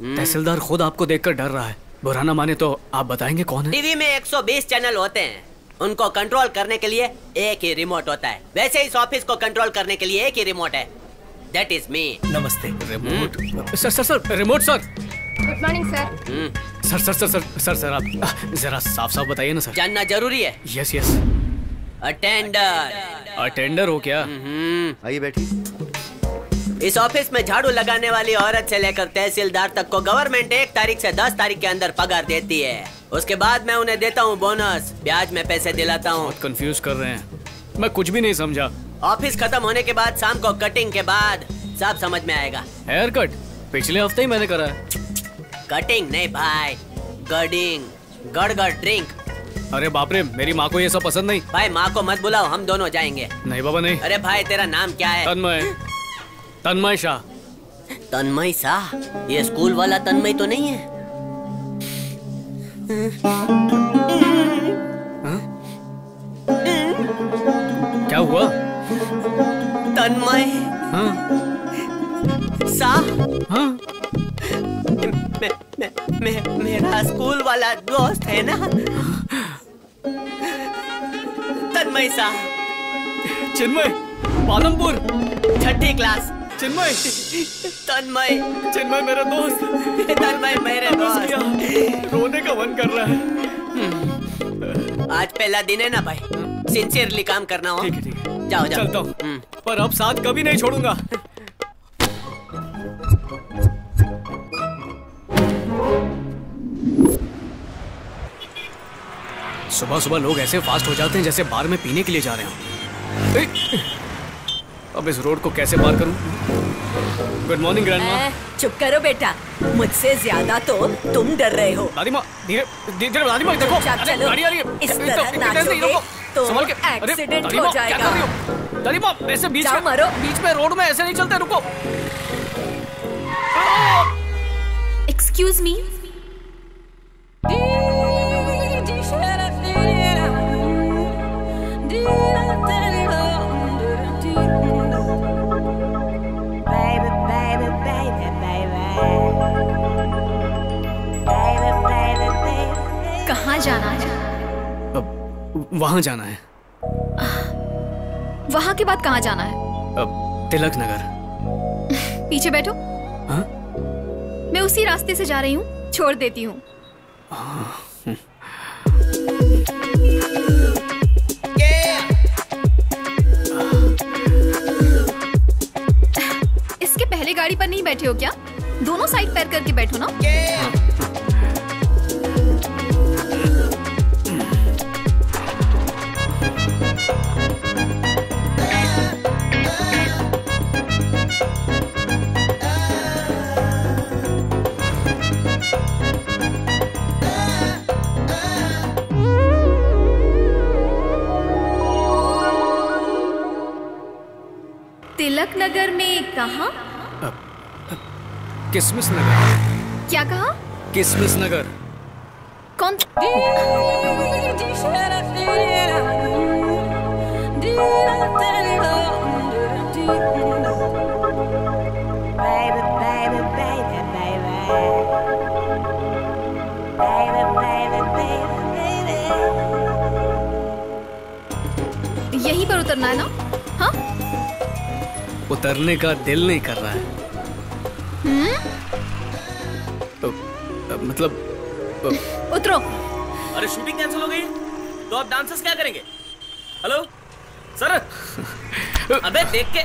तहसीलदार खुद आपको देखकर डर रहा है। बुरा ना माने तो आप बताएंगे कौन है? टीवी में 120 चैनल होते हैं, उनको कंट्रोल करने के लिए एक ही रिमोट होता है। वैसे इस ऑफिस को कंट्रोल करने के लिए एक ही रिमोट है, दैट इज मी। नमस्ते। Remote sir remote sir. Good morning sir. Sir आप जरा साफ साफ बताइए ना सर। जानना जरूरी है। Yes yes. अटेंडर हो क्या? आइए बैठिए। इस ऑफिस में झाड़ू लगाने वाली औरत से लेकर तहसीलदार तक को गवर्नमेंट 1 तारीख से 10 तारीख के अंदर पगार देती है। उसके बाद मैं उन्हें देता हूँ बोनस, ब्याज में पैसे दिलाता हूँ। बहुत कंफ्यूज कर रहे हैं, मैं कुछ भी नहीं समझा। ऑफिस खत्म होने के बाद शाम को कटिंग के बाद सब समझ में आएगा। हेयर कट पिछले हफ्ते ही मैंने करा है। कटिंग नहीं भाई, गडिंग, गड़गड़ ड्रिंक। अरे बाप रे, मेरी माँ को ये सब पसंद नहीं। भाई माँ को मत बुलाओ, हम दोनों जाएंगे। नहीं बाबा नहीं। अरे भाई तेरा नाम क्या है? तन्मय शाह। तन्मय शाह? ये स्कूल वाला तन्मय तो नहीं है? क्या हुआ? तन्मय शाह? मेरा स्कूल वाला दोस्त है ना, तन्मय शाह। चिन्मय, पालमपुर, 6ठी क्लास। चिन्मय, चिन्मय मेरा दोस्त। तन्मय मेरे दोस्त। रोने का मन कर रहा है। आज पहला दिन है ना भाई, सिंसियरली काम करना हो। ठीक है जाओ चलता हूँ, पर अब साथ कभी नहीं छोड़ूंगा। सुबह सुबह लोग ऐसे फास्ट हो जाते हैं जैसे बार में पीने के लिए जा रहे हो। अब इस रोड को कैसे पार करूं? Good morning grandma. चुप करो बेटा, मुझसे ज्यादा तो तुम डर रहे हो। दादी माँ धीरे धीरे, दादी माँ देखो गाड़ी आ रही है। इस तरह नाचोगे तो एक्सीडेंट हो जाएगा। दादी माँ ऐसे बीच में रोड में ऐसे नहीं चलते, रुको। Excuse me. कहाँ जाना है? वहाँ जाना है। वहाँ के बाद कहाँ जाना है? तिलक नगर। पीछे बैठो। हाँ? मैं उसी रास्ते से जा रही हूँ, छोड़ देती हूँ। इसके पहले गाड़ी पर नहीं बैठे हो क्या? दोनों साइड पैर करके बैठो ना। तिलक नगर में कहाँ? किसमिस नगर। क्या कहा? किसमिस नगर। कौन? यहीं पर उतरना है ना? हाँ? उतरने का दिल नहीं कर रहा है। मतलब उतरो। अरे शूटिंग कैंसिल हो गई तो अब डांसर्स क्या करेंगे? Hello sir. अबे देख के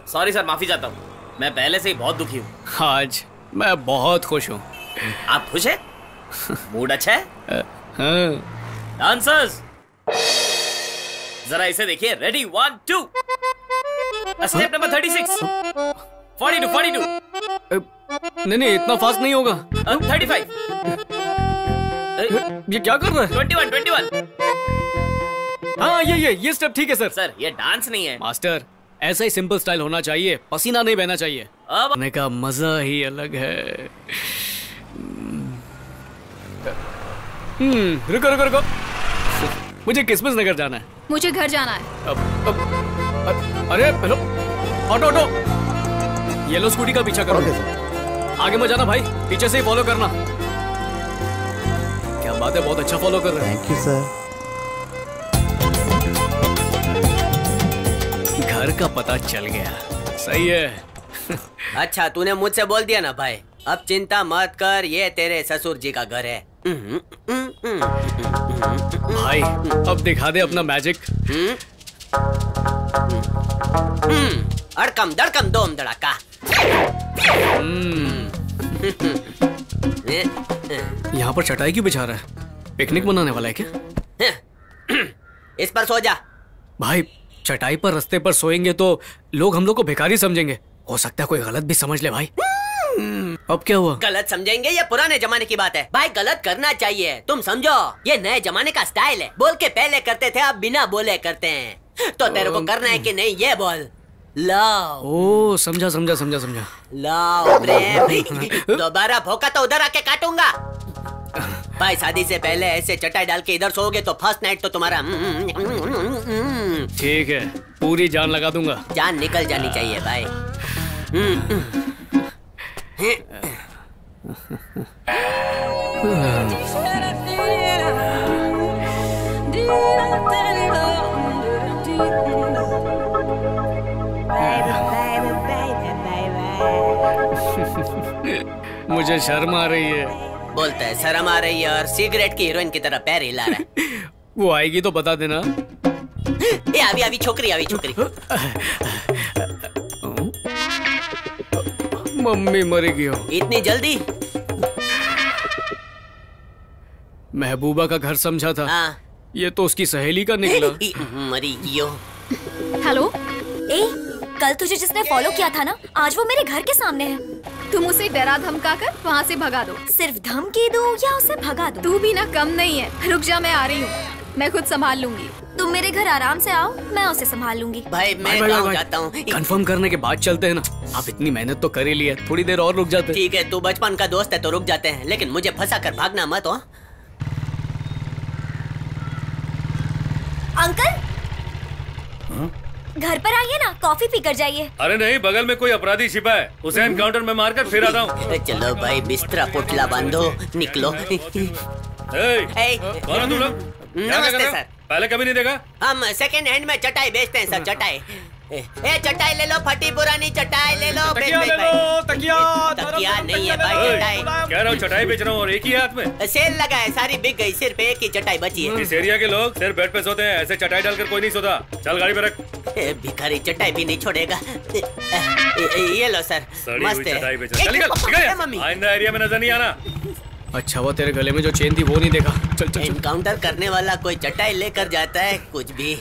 सॉरी सर, माफी चाहता हूँ, मैं पहले से ही बहुत दुखी हूँ। आज मैं बहुत खुश हूँ। आप खुश हैं? मूड अच्छा है? हाँ। डांसर्स जरा इसे देखिए, रेडी 1 2। स्टेप नंबर 36 42 नहीं इतना फास्ट नहीं होगा। 35 ये क्या कर रहा है? 21 हाँ ये स्टेप ठीक है सर। सर ये डांस नहीं है मास्टर, ऐसा ही सिंपल स्टाइल होना चाहिए, पसीना नहीं बहना चाहिए। अब करने का मजा ही अलग है। रुको मुझे किसमिस नगर जाना है। मुझे घर जाना है। अरे हेलो, ऑटो येलो स्कूटी का पीछा करो। आगे मत जाना भाई, पीछे से ही फॉलो करना। क्या बात है, बहुत अच्छा फॉलो कर रहे हैं। Thank you sir. घर का पता चल गया, सही है। अच्छा तूने मुझसे बोल दिया ना भाई, अब चिंता मत कर, ये तेरे ससुर जी का घर है। भाई अब दिखा दे अपना मैजिक। अड़कम दड़कम दोम दड़ाका। यहाँ पर चटाई क्यों बिछा रहा है? पिकनिक मनाने वाला है क्या? इस पर सो जा। भाई चटाई पर रास्ते पर सोएंगे तो लोग हम लोग को भिखारी समझेंगे, हो सकता है कोई गलत भी समझ ले भाई। अब क्या हुआ? गलत समझेंगे, ये पुराने जमाने की बात है भाई, गलत करना चाहिए, तुम समझो, ये नए जमाने का स्टाइल है। बोल के पहले करते थे, अब बिना बोले करते हैं। तो तेरे को करना है कि नहीं ये बोल। लाओ। ओ समझा समझा समझा समझा। लाओ प्रेम। दोबारा भौंका तो उधर आके काटूंगा। भाई शादी से पहले ऐसे चटाई डाल के इधर सोओगे तो फर्स्ट नाइट तो तुम्हारा ठीक है, पूरी जान लगा दूंगा। जान निकल जानी चाहिए भाई। मुझे शर्म आ रही है। बोलता है शर्म आ रही है और सिगरेट की हीरोइन की तरह पैर हिला रहा है। वो आएगी तो बता देना। ये अभी छोकरी मम्मी मरेगी हो। इतनी जल्दी? महबूबा का घर समझा था। हाँ। ये तो उसकी सहेली का निकला। मरी गियो। हेलो, ए, कल तुझे जिसने फॉलो किया था ना, आज वो मेरे घर के सामने है। तुम उसे डरा धमका कर वहाँ से भगा दो। सिर्फ धमकी दूं या उसे भगा दूं? तू भी ना कम नहीं है। रुक जा, मैं आ रही हूँ, मैं खुद संभाल लूंगी। तुम मेरे घर आराम से आओ, मैं उसे संभाल लूंगी। भाई मैं गाँव जाता हूँ। कंफर्म करने के बाद चलते हैं ना। आप इतनी मेहनत तो कर ही ली है, थोड़ी देर और रुक जाते। ठीक है, तू बचपन का दोस्त है तो रुक जाते हैं, लेकिन मुझे फंसा कर भागना मत हो। अंकल, घर पर आइए ना, कॉफी पी कर जाइए। अरे नहीं, बगल में कोई अपराधी छिपा है, उसे एनकाउंटर में मारकर फिर आता हूँ। चलो भाई, बिस्तरा पोटला बांधो, निकलो। कौन हो तुम लोग? नमस्ते सर। पहले कभी नहीं देखा? हम सेकंड हैंड में चटाई बेचते हैं सर। चटाई चटाई ले लो, फटी पुरानी चटाई ले लो। तकिया ले लो, तकिया नहीं है भाई, चटाई कह रहा हूँ, चटाई बेच रहा हूँ और एक ही हाथ में। सेल लगा है, सारी बिक गई, सिर्फ एक ही चटाई बची है। इस एरिया के लोग सिर्फ बेड पे सोते हैं, ऐसे चटाई डालकर कोई नहीं सोता। चल गाड़ी पे रख। भिखारी चटाई भी नहीं छोड़ेगा। ये लो सर, मस्त है। चटाई बेच रहा, आइंदा एरिया में नजर नहीं आना। अच्छा हुआ तेरे गले में जो चेन थी वो नहीं देखा। चल चल। एनकाउंटर करने वाला कोई चटाई लेकर जाता है, कुछ भी।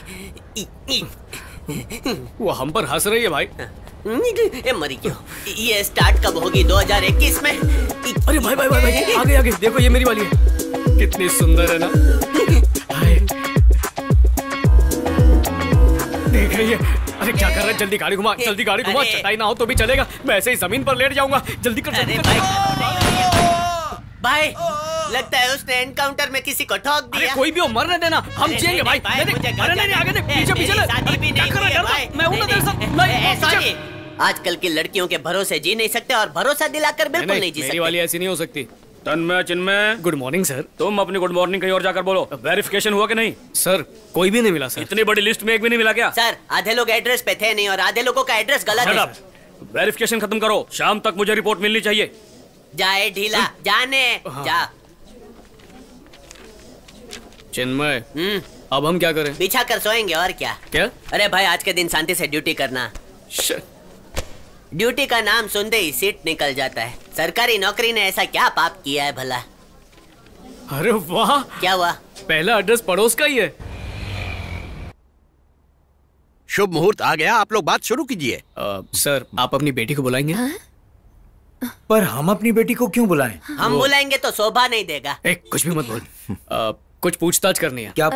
वो हम पर हंस रही है भाई। मरी क्यों? ये स्टार्ट कब होगी? 2021 में? अरे भाई भाई भाई भाई, आगे आगे देखो, ये मेरी वाली है। कितनी सुंदर है ना। देख रही है? अरे क्या कर रहा है? जल्दी गाड़ी घुमा, जल्दी गाड़ी घुमा। चटाई ना हो तो भी चलेगा, मैं ऐसे ही जमीन पर लेट जाऊंगा। जल्दी कर, जल्दी कर। भाई लगता है उसने एनकाउंटर में किसी को ठोक दिया। अरे कोई भी हो, मरने देना, हम जिएंगे भाई। अरे नहीं, आगे नहीं, पीछे पीछे ले। क्या कर रहा है? मैं हूं ना तेरे साथ। नहीं, आजकल की लड़कियों के भरोसे जी नहीं सकते और भरोसा दिलाकर बिल्कुल नहीं जी सकते। मेरी वाली ऐसी नहीं हो सकती। तन्मय, चिन्मय, गुड मॉर्निंग सर। तुम अपनी गुड मॉर्निंग कहीं और जाकर बोलो। वेरिफिकेशन हुआ कि नहीं? सर कोई भी नहीं मिला सर। इतनी बड़ी लिस्ट में एक भी नहीं मिला क्या? सर आधे लोग एड्रेस पे थे नहीं और आधे लोगों का एड्रेस गलत है। वेरिफिकेशन खत्म करो, शाम तक मुझे रिपोर्ट मिलनी चाहिए। जाए ढीला, जाने जा। चिन्मय, अब हम क्या करें? बिछा कर सोएंगे और क्या। क्या? अरे भाई आज के दिन शांति से ड्यूटी करना। ड्यूटी का नाम सुनते ही सीट निकल जाता है। सरकारी नौकरी ने ऐसा क्या पाप किया है भला? अरे वाह, क्या हुआ? पहला एड्रेस पड़ोस का ही है। शुभ मुहूर्त आ गया, आप लोग बात शुरू कीजिए। सर आप अपनी बेटी को बुलाएंगे? पर हम अपनी बेटी को क्यों बुलाएं? हम बुलाएंगे तो शोभा नहीं देगा। कुछ भी मत बोल। कुछ पूछताछ करनी है। क्या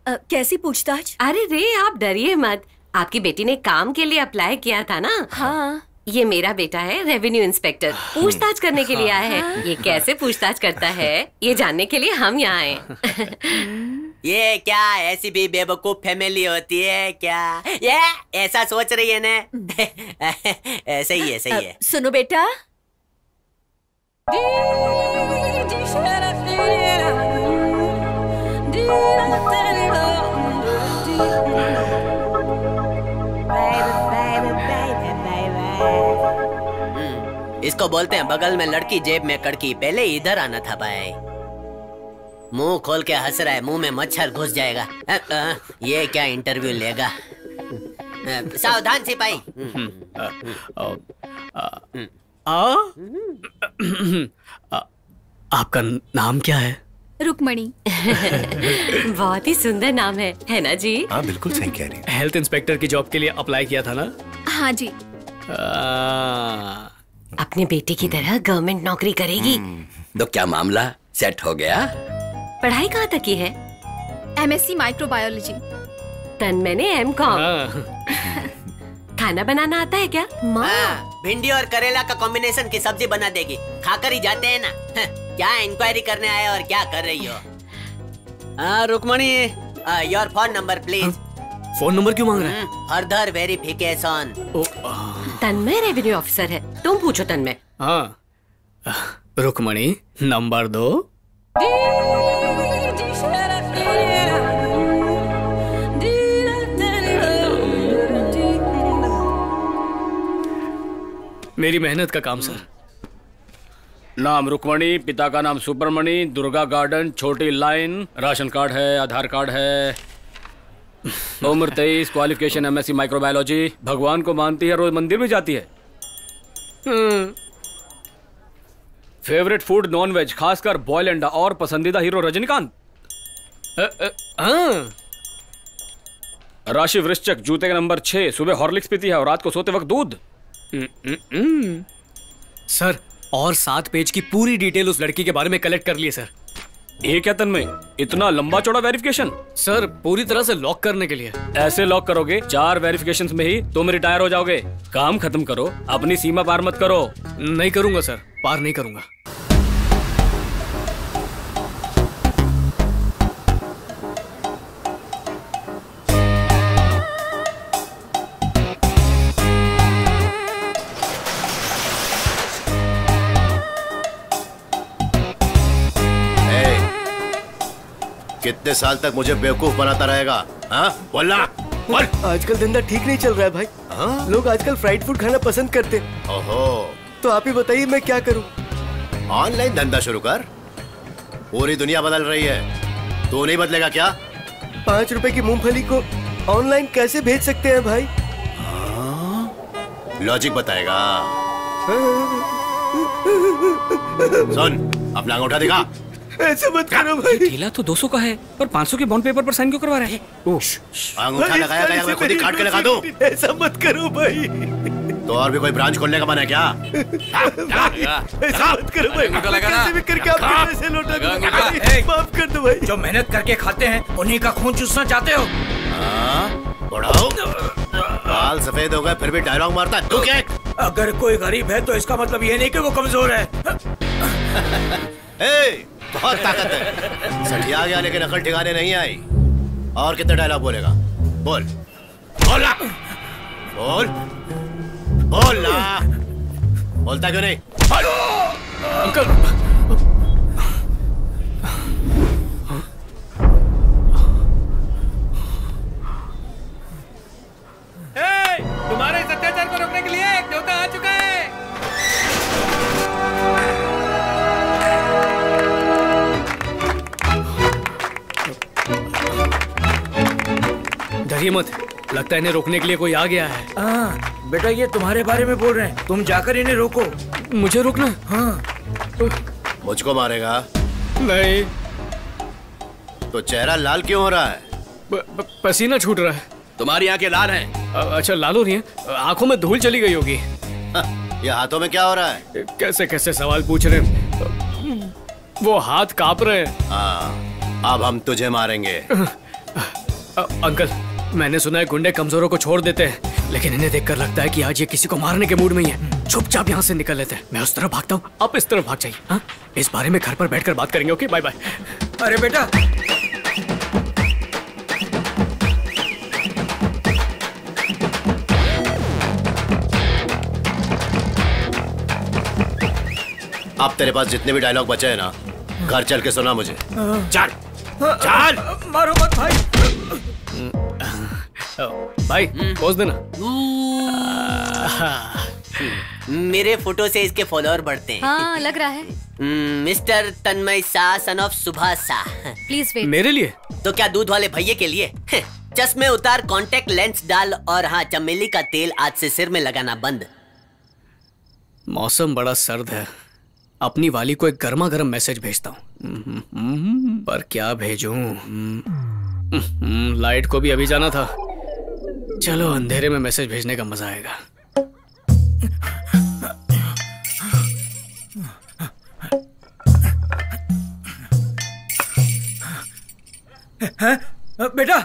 कैसी पूछताछ? अरे रे, आप डरिए मत। आपकी बेटी ने काम के लिए अप्लाई किया था ना? हाँ। ये मेरा बेटा है, रेवेन्यू इंस्पेक्टर, पूछताछ करने के लिए आया है। ये कैसे पूछताछ करता है ये जानने के लिए हम यहाँ आए। ये क्या ऐसी भी बेवकूफ फैमिली होती है क्या? ये ऐसा सोच रही है ना? सही है, सही है। सुनो बेटा, इसको बोलते हैं बगल में लड़की जेब में कड़की। पहले इधर आना था भाई। मुंह खोल के हंस रहा है, मुंह में मच्छर घुस जाएगा। ये क्या इंटरव्यू लेगा? सावधान सिपाही। आपका नाम क्या है? रुक्मणी। बहुत ही सुंदर नाम है ना जी? हाँ बिल्कुल सही कह रही है। हेल्थ इंस्पेक्टर की जॉब के लिए अप्लाई किया था ना? हाँ जी। अपने बेटे की तरह गवर्नमेंट नौकरी करेगी। तो क्या मामला सेट हो गया? पढ़ाई कहाँ तक की है? MSc microbiology. तन्मय ने M.Com। खाना बनाना आता है क्या? माँ भिंडी और करेला का कॉम्बिनेशन की सब्जी बना देगी। खाकर ही जाते हैं ना। क्या इंक्वायरी करने आए और क्या कर रही हो? Rukmani, your phone number please. Phone number क्यों मांग रहे हैं? Further verification. Tanmay revenue officer है, तुम पूछो तन्मय। हाँ, रुक्मणी नंबर 2। मेरी मेहनत का काम सर। नाम रुक्मणी, पिता का नाम सुब्रमणी, दुर्गा गार्डन, छोटी लाइन, राशन कार्ड है, आधार कार्ड है, उम्र 23, क्वालिफिकेशन MSc माइक्रोबायोलॉजी, भगवान को मानती है, रोज मंदिर भी जाती है। फेवरेट फूड नॉन वेज, खासकर बॉयल अंडा, और पसंदीदा हीरो रजनीकांत। राशि वृश्चिक, जूते का नंबर 6, सुबह हॉर्लिक्स पीती है और रात को सोते वक्त दूध। सर, और 7 पेज की पूरी डिटेल उस लड़की के बारे में कलेक्ट कर लिए सर। ये क्या तन्मय, इतना लंबा चौड़ा वेरिफिकेशन? सर, पूरी तरह से लॉक करने के लिए। ऐसे लॉक करोगे 4 वेरिफिकेशंस में ही तुम रिटायर हो जाओगे। काम खत्म करो, अपनी सीमा पार मत करो। नहीं करूंगा सर, पार नहीं करूंगा। कितने साल तक मुझे बेवकूफ बनाता रहेगा? हाँ बोलना। बोल। आजकल धंधा ठीक नहीं चल रहा है भाई। हाँ? लोग आजकल फ्राइड फूड खाना पसंद करते। ओहो, तो आप ही बताइए मैं क्या करूं? ऑनलाइन धंधा शुरू कर। पूरी दुनिया बदल रही है, तू नहीं बदलेगा क्या? 5 रुपए की मूंगफली को ऑनलाइन कैसे भेज सकते हैं भाई? लॉजिक बताएगा। सुन, अपना अंगूठा दिखा। ऐसा मत करो भाई। ठेला तो 200 का है, पर 500 के बॉन्ड पेपर पर साइन क्यों करवा रहे हैं? अंगूठा लगाया गया, मैं खुद ही काट के लगा दूं। ऐसा मत करो भाई। तो और भी कोई ब्रांच खोलने का मन है क्या? ऐसा मत करो भाई। कैसे भी करके आपके पैसे लौटा दो। माफ कर दो भाई। जो मेहनत करके खाते हैं उन्हीं का खून चूसना चाहते हो? बढ़ाओ। बाल सफेद हो गए फिर भी डायलॉग मारता है। तू क्या? अगर कोई गरीब है तो इसका मतलब ये नहीं कि वो कमजोर है। बहुत ताकत है। सठिया गया लेकिन अकल ठिकाने नहीं आई। और कितने डायलॉग बोलेगा? बोल बोला बोल बोल ना। बोलता क्यों नहीं? अंकल, तुम्हारे इस अत्याचार को रोकने के लिए एक देवता आ चुका है। डरिए मत, लगता है इन्हें रोकने के लिए कोई आ गया है। हाँ बेटा, ये तुम्हारे बारे में बोल रहे हैं, तुम जाकर इन्हें रोको। मुझे रोकना? हाँ। मुझको मारेगा? नहीं। तो चेहरा लाल क्यों हो रहा है? पसीना छूट रहा है। तुम्हारी आंखें लाल हैं? अच्छा, लाल हो रही हैं? आंखों में धूल चली गई होगी। ये हाथों में क्या हो रहा है? कैसे कैसे सवाल पूछ रहे हैं। वो हाथ कांप रहे हैं। हाँ, अब हम तुझे मारेंगे। अंकल, मैंने सुना है गुंडे कमजोरों को छोड़ देते हैं, लेकिन इन्हें देखकर लगता है कि आज ये किसी को मारने के मूड में ही है। चुपचाप यहाँ से निकल लेते हैं। मैं उस तरफ भागता हूँ, आप इस तरफ भाग जाइए। हाँ, इस बारे में घर पर बैठकर बात करेंगे। Okay, bye bye. अरे बेटा, अब तेरे पास जितने भी डायलॉग बचे हैं ना, घर चल के सुना मुझे। चल चल। मारो मत भाई। भाई पोज देना। मेरे फोटो से इसके फॉलोअर बढ़ते हैं। हाँ लग रहा है। Mister Tanmay Shah son of Subhash Shah. Please wait. मेरे लिए? तो क्या दूध वाले भैये के लिए? चश्मे उतार, कांटेक्ट लेंस डाल और हाँ, चमेली का तेल आज से सिर में लगाना बंद। मौसम बड़ा सर्द है, अपनी वाली को एक गर्मा गर्म मैसेज भेजता हूँ, पर क्या भेजूं? लाइट को भी अभी जाना था। चलो अंधेरे में मैसेज भेजने का मजा आएगा। बेटा,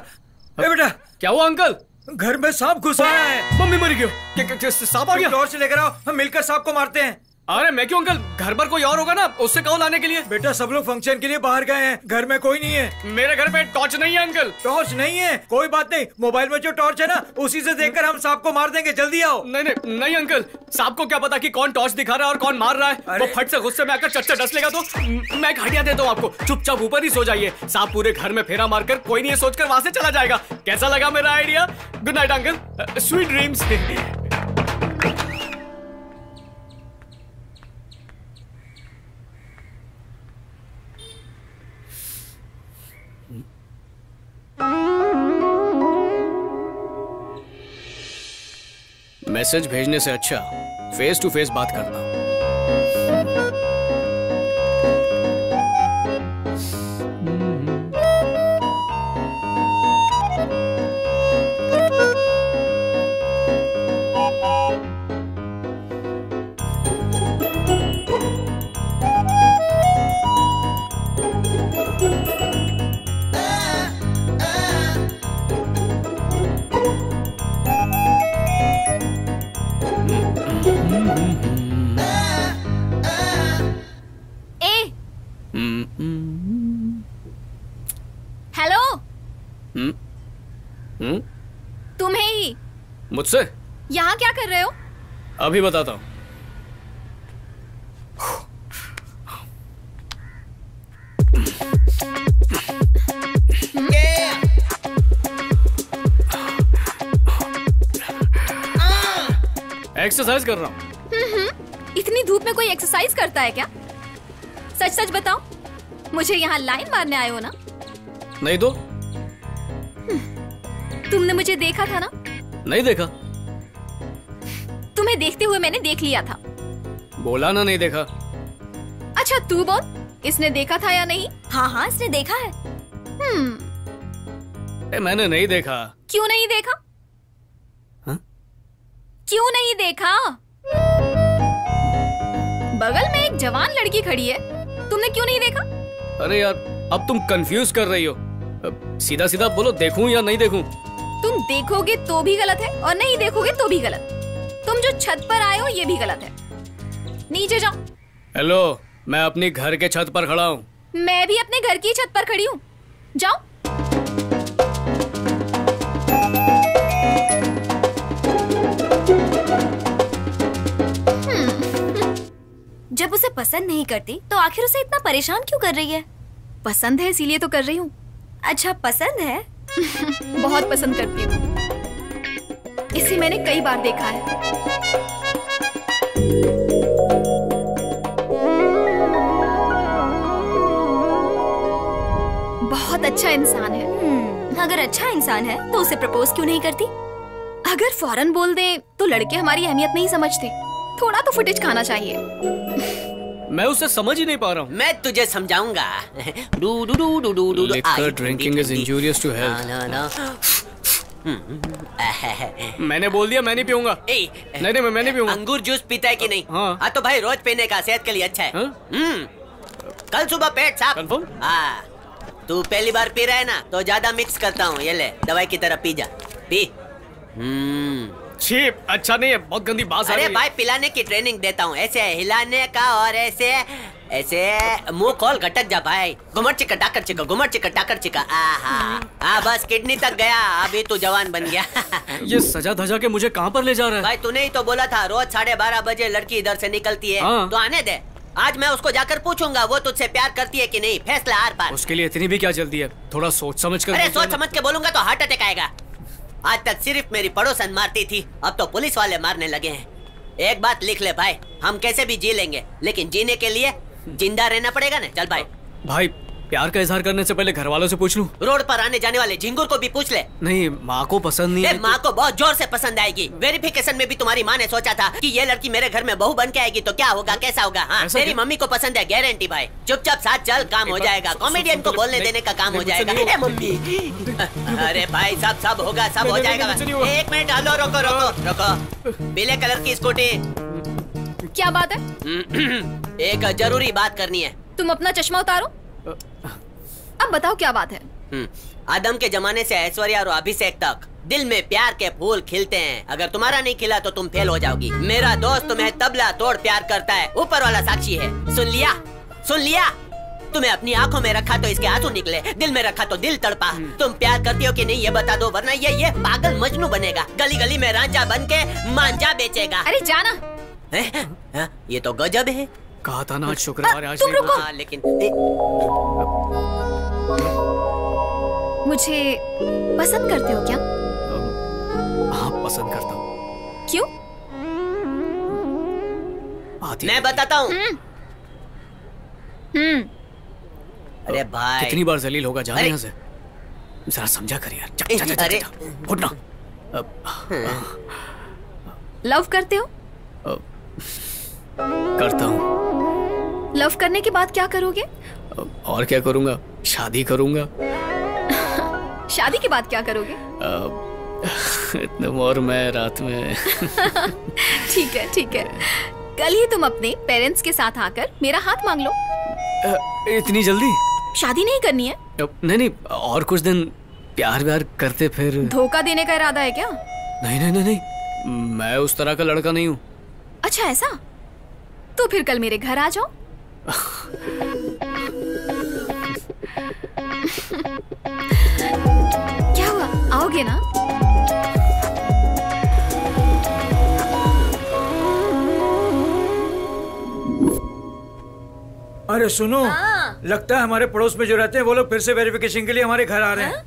बेटा क्या हुआ अंकल? घर में सांप घुस आया है। मम्मी मर गई। सांप आ गया? टॉर्च लेकर आओ, हम मिलकर सांप को मारते हैं। अरे मैं क्यों अंकल, घर पर कोई और होगा ना, उससे कहो लाने के लिए। बेटा सब लोग फंक्शन के लिए बाहर गए हैं, घर में कोई नहीं है। मेरे घर में टॉर्च नहीं है अंकल। टॉर्च नहीं है? कोई बात नहीं, मोबाइल में जो टॉर्च है ना उसी से देखकर हम सांप को मार देंगे, जल्दी आओ। नहीं नहीं नहीं अंकल, सांप को क्या पता कि कौन टॉर्च दिखा रहा है और कौन मार रहा है। वो फट से गुस्से में आकर चच्चा डस लेगा तो मैं एक आइडिया देता हूँ आपको, चुपचाप ऊपर ही सो जाइए। सांप पूरे घर में फेरा मारकर कोई नहीं सोचकर वहां से चला जाएगा। कैसा लगा मेरा idea? Good night uncle, sweet dreams. Message भेजने से अच्छा फेस टू फेस बात करना। हेलो। तुम्हें ही। मुझसे? यहाँ क्या कर रहे हो? अभी बताता हूँ। एक्सरसाइज कर रहा हूँ। इतनी धूप में कोई एक्सरसाइज करता है क्या? सच सच बताओ, मुझे यहाँ लाइन मारने आए हो ना? नहीं तो? तुमने मुझे देखा था ना? नहीं देखा। तुम्हें देखते हुए मैंने देख लिया था। बोला ना नहीं देखा। अच्छा तू बोल, इसने देखा था या नहीं? हाँ हाँ इसने देखा है। मैंने नहीं देखा। क्यों नहीं देखा? हा? क्यों नहीं देखा? बगल में एक जवान लड़की खड़ी है, तुमने क्यों नहीं देखा? अरे यार अब तुम कंफ्यूज कर रही हो। सीधा सीधा बोलो, देखूं या नहीं देखूं? तुम देखोगे तो भी गलत है और नहीं देखोगे तो भी गलत। तुम जो छत पर आए हो ये भी गलत है। नीचे जाओ। हेलो, मैं अपनी घर के छत पर खड़ा हूँ। मैं भी अपने घर की छत पर खड़ी हूँ। जाओ। जब उसे पसंद नहीं करती तो आखिर उसे इतना परेशान क्यों कर रही है? पसंद है इसीलिए तो कर रही हूँ। अच्छा पसंद है? बहुत पसंद करती हूँ। इसे मैंने कई बार देखा है। बहुत अच्छा इंसान है। अगर अच्छा इंसान है तो उसे प्रपोज क्यों नहीं करती? अगर फौरन बोल दे तो लड़के हमारी अहमियत नहीं समझते। थोड़ा तो फुटेज खाना चाहिए। मैं उसे समझ ही नहीं पा रहा हूँ। मैं तुझे समझाऊंगा। Liquor drinking is injurious to health. मैंने बोल दिया मैं नहीं पीऊंगा। नहीं नहीं मैं नहीं पीऊंगा। अंगूर जूस पीता है कि नहीं? हाँ तो भाई रोज पीने का सेहत के लिए अच्छा है। कल सुबह पेट साफ। कंफर्म? हाँ तू पहली बार पी रहा है ना, तो ज्यादा मिक्स करता हूँ। ये ले दवाई की तरह पी जा। पी। चीप अच्छा नहीं है, बहुत गंदी बात आ रही है। अरे भाई पिलाने की ट्रेनिंग देता हूँ, ऐसे हिलाने का और ऐसे ऐसे मुंह खोल घटक जा भाई। घुमट चिका टाकर चिका, घुमट चिका टाकर चिका। हाँ बस किडनी तक गया, अभी तू जवान बन गया। ये सजा धजा के मुझे कहाँ पर ले जा रहा है? भाई तूने ही तो बोला था रोज 12:30 बजे लड़की इधर से निकलती है। हाँ। तो आने दे, आज मैं उसको जाकर पूछूंगा वो तुझसे प्यार करती है कि नहीं। फैसला आर पार। उसके लिए इतनी भी क्या जल्दी है? थोड़ा सोच समझ कर। अरे सोच समझ के बोलूंगा तो हार्ट अटैक आएगा। आज तक सिर्फ मेरी पड़ोसन मारती थी, अब तो पुलिस वाले मारने लगे हैं। एक बात लिख ले भाई, हम कैसे भी जी लेंगे, लेकिन जीने के लिए जिंदा रहना पड़ेगा ना। चल भाई। भाई प्यार का इजहार करने से पहले घर वालों से पूछ लूं? रोड पर आने जाने वाले झिंगुर को भी पूछ ले। नहीं, माँ को पसंद नहीं है। माँ को बहुत जोर से पसंद आएगी। वेरिफिकेशन में भी तुम्हारी माँ ने सोचा था कि ये लड़की मेरे घर में बहू बन के आएगी तो क्या होगा, कैसा होगा। हाँ, मेरी मम्मी को पसंद है, गारंटी भाई। चुपचाप साथ चल, काम हो जाएगा। कॉमेडियन को बोलने देने का काम हो जाएगा। ए मम्मी, अरे भाई सब होगा, सब हो जाएगा। एक मिनट, हेलो, रोको रोको रोको। पीले कलर की स्कूटी। क्या बात है? एक जरूरी बात करनी है। तुम अपना चश्मा उतारो। अब बताओ क्या बात है? आदम के जमाने से ऐश्वर्या और अभिषेक तक दिल में प्यार के फूल खिलते हैं। अगर तुम्हारा नहीं खिला तो तुम फेल हो जाओगी। मेरा दोस्त तुम्हें तबला तोड़ प्यार करता है, ऊपर वाला साक्षी है। सुन लिया, सुन लिया। तुम्हें अपनी आंखों में रखा तो इसके आंसू निकले, दिल में रखा तो दिल तड़पा। तुम प्यार करती हो कि नहीं ये बता दो, वरना ये पागल मजनू बनेगा। गली गली में रांझा बन के मांझा बेचेगा। अरे जाना। ये तो गजब है। कहा था ना आज शुक्रवार, आज तुम रुको। लेकिन मुझे पसंद करते हो क्या? हाँ, पसंद करता हूँ। क्यों? मैं बताता हूँ। अरे भाई, कितनी बार जलील होगा, जाने यहाँ से। जरा समझा कर यार। जा, जा, जा, जा, उठना। लव करते हो? करता हूँ। लव करने के बाद क्या करोगे? और क्या करूँगा, शादी करूँगा। शादी के बाद क्या करोगे? तुम और मैं रात में। ठीक है, ठीक है। कल ही तुम अपने पेरेंट्स के साथ आकर मेरा हाथ मांग लो। इतनी जल्दी? शादी नहीं करनी है? नहीं, और कुछ दिन प्यार व्यार करते फिर। धोखा देने का इरादा है क्या? नहीं नहीं नहीं नहीं, मैं उस तरह का लड़का नहीं हूँ। अच्छा ऐसा? तो फिर कल मेरे घर आ जाओ। क्या हुआ, आओगे ना? अरे सुनो, लगता है हमारे पड़ोस में जो रहते हैं वो लोग फिर से वेरिफिकेशन के लिए हमारे घर आ रहे हैं।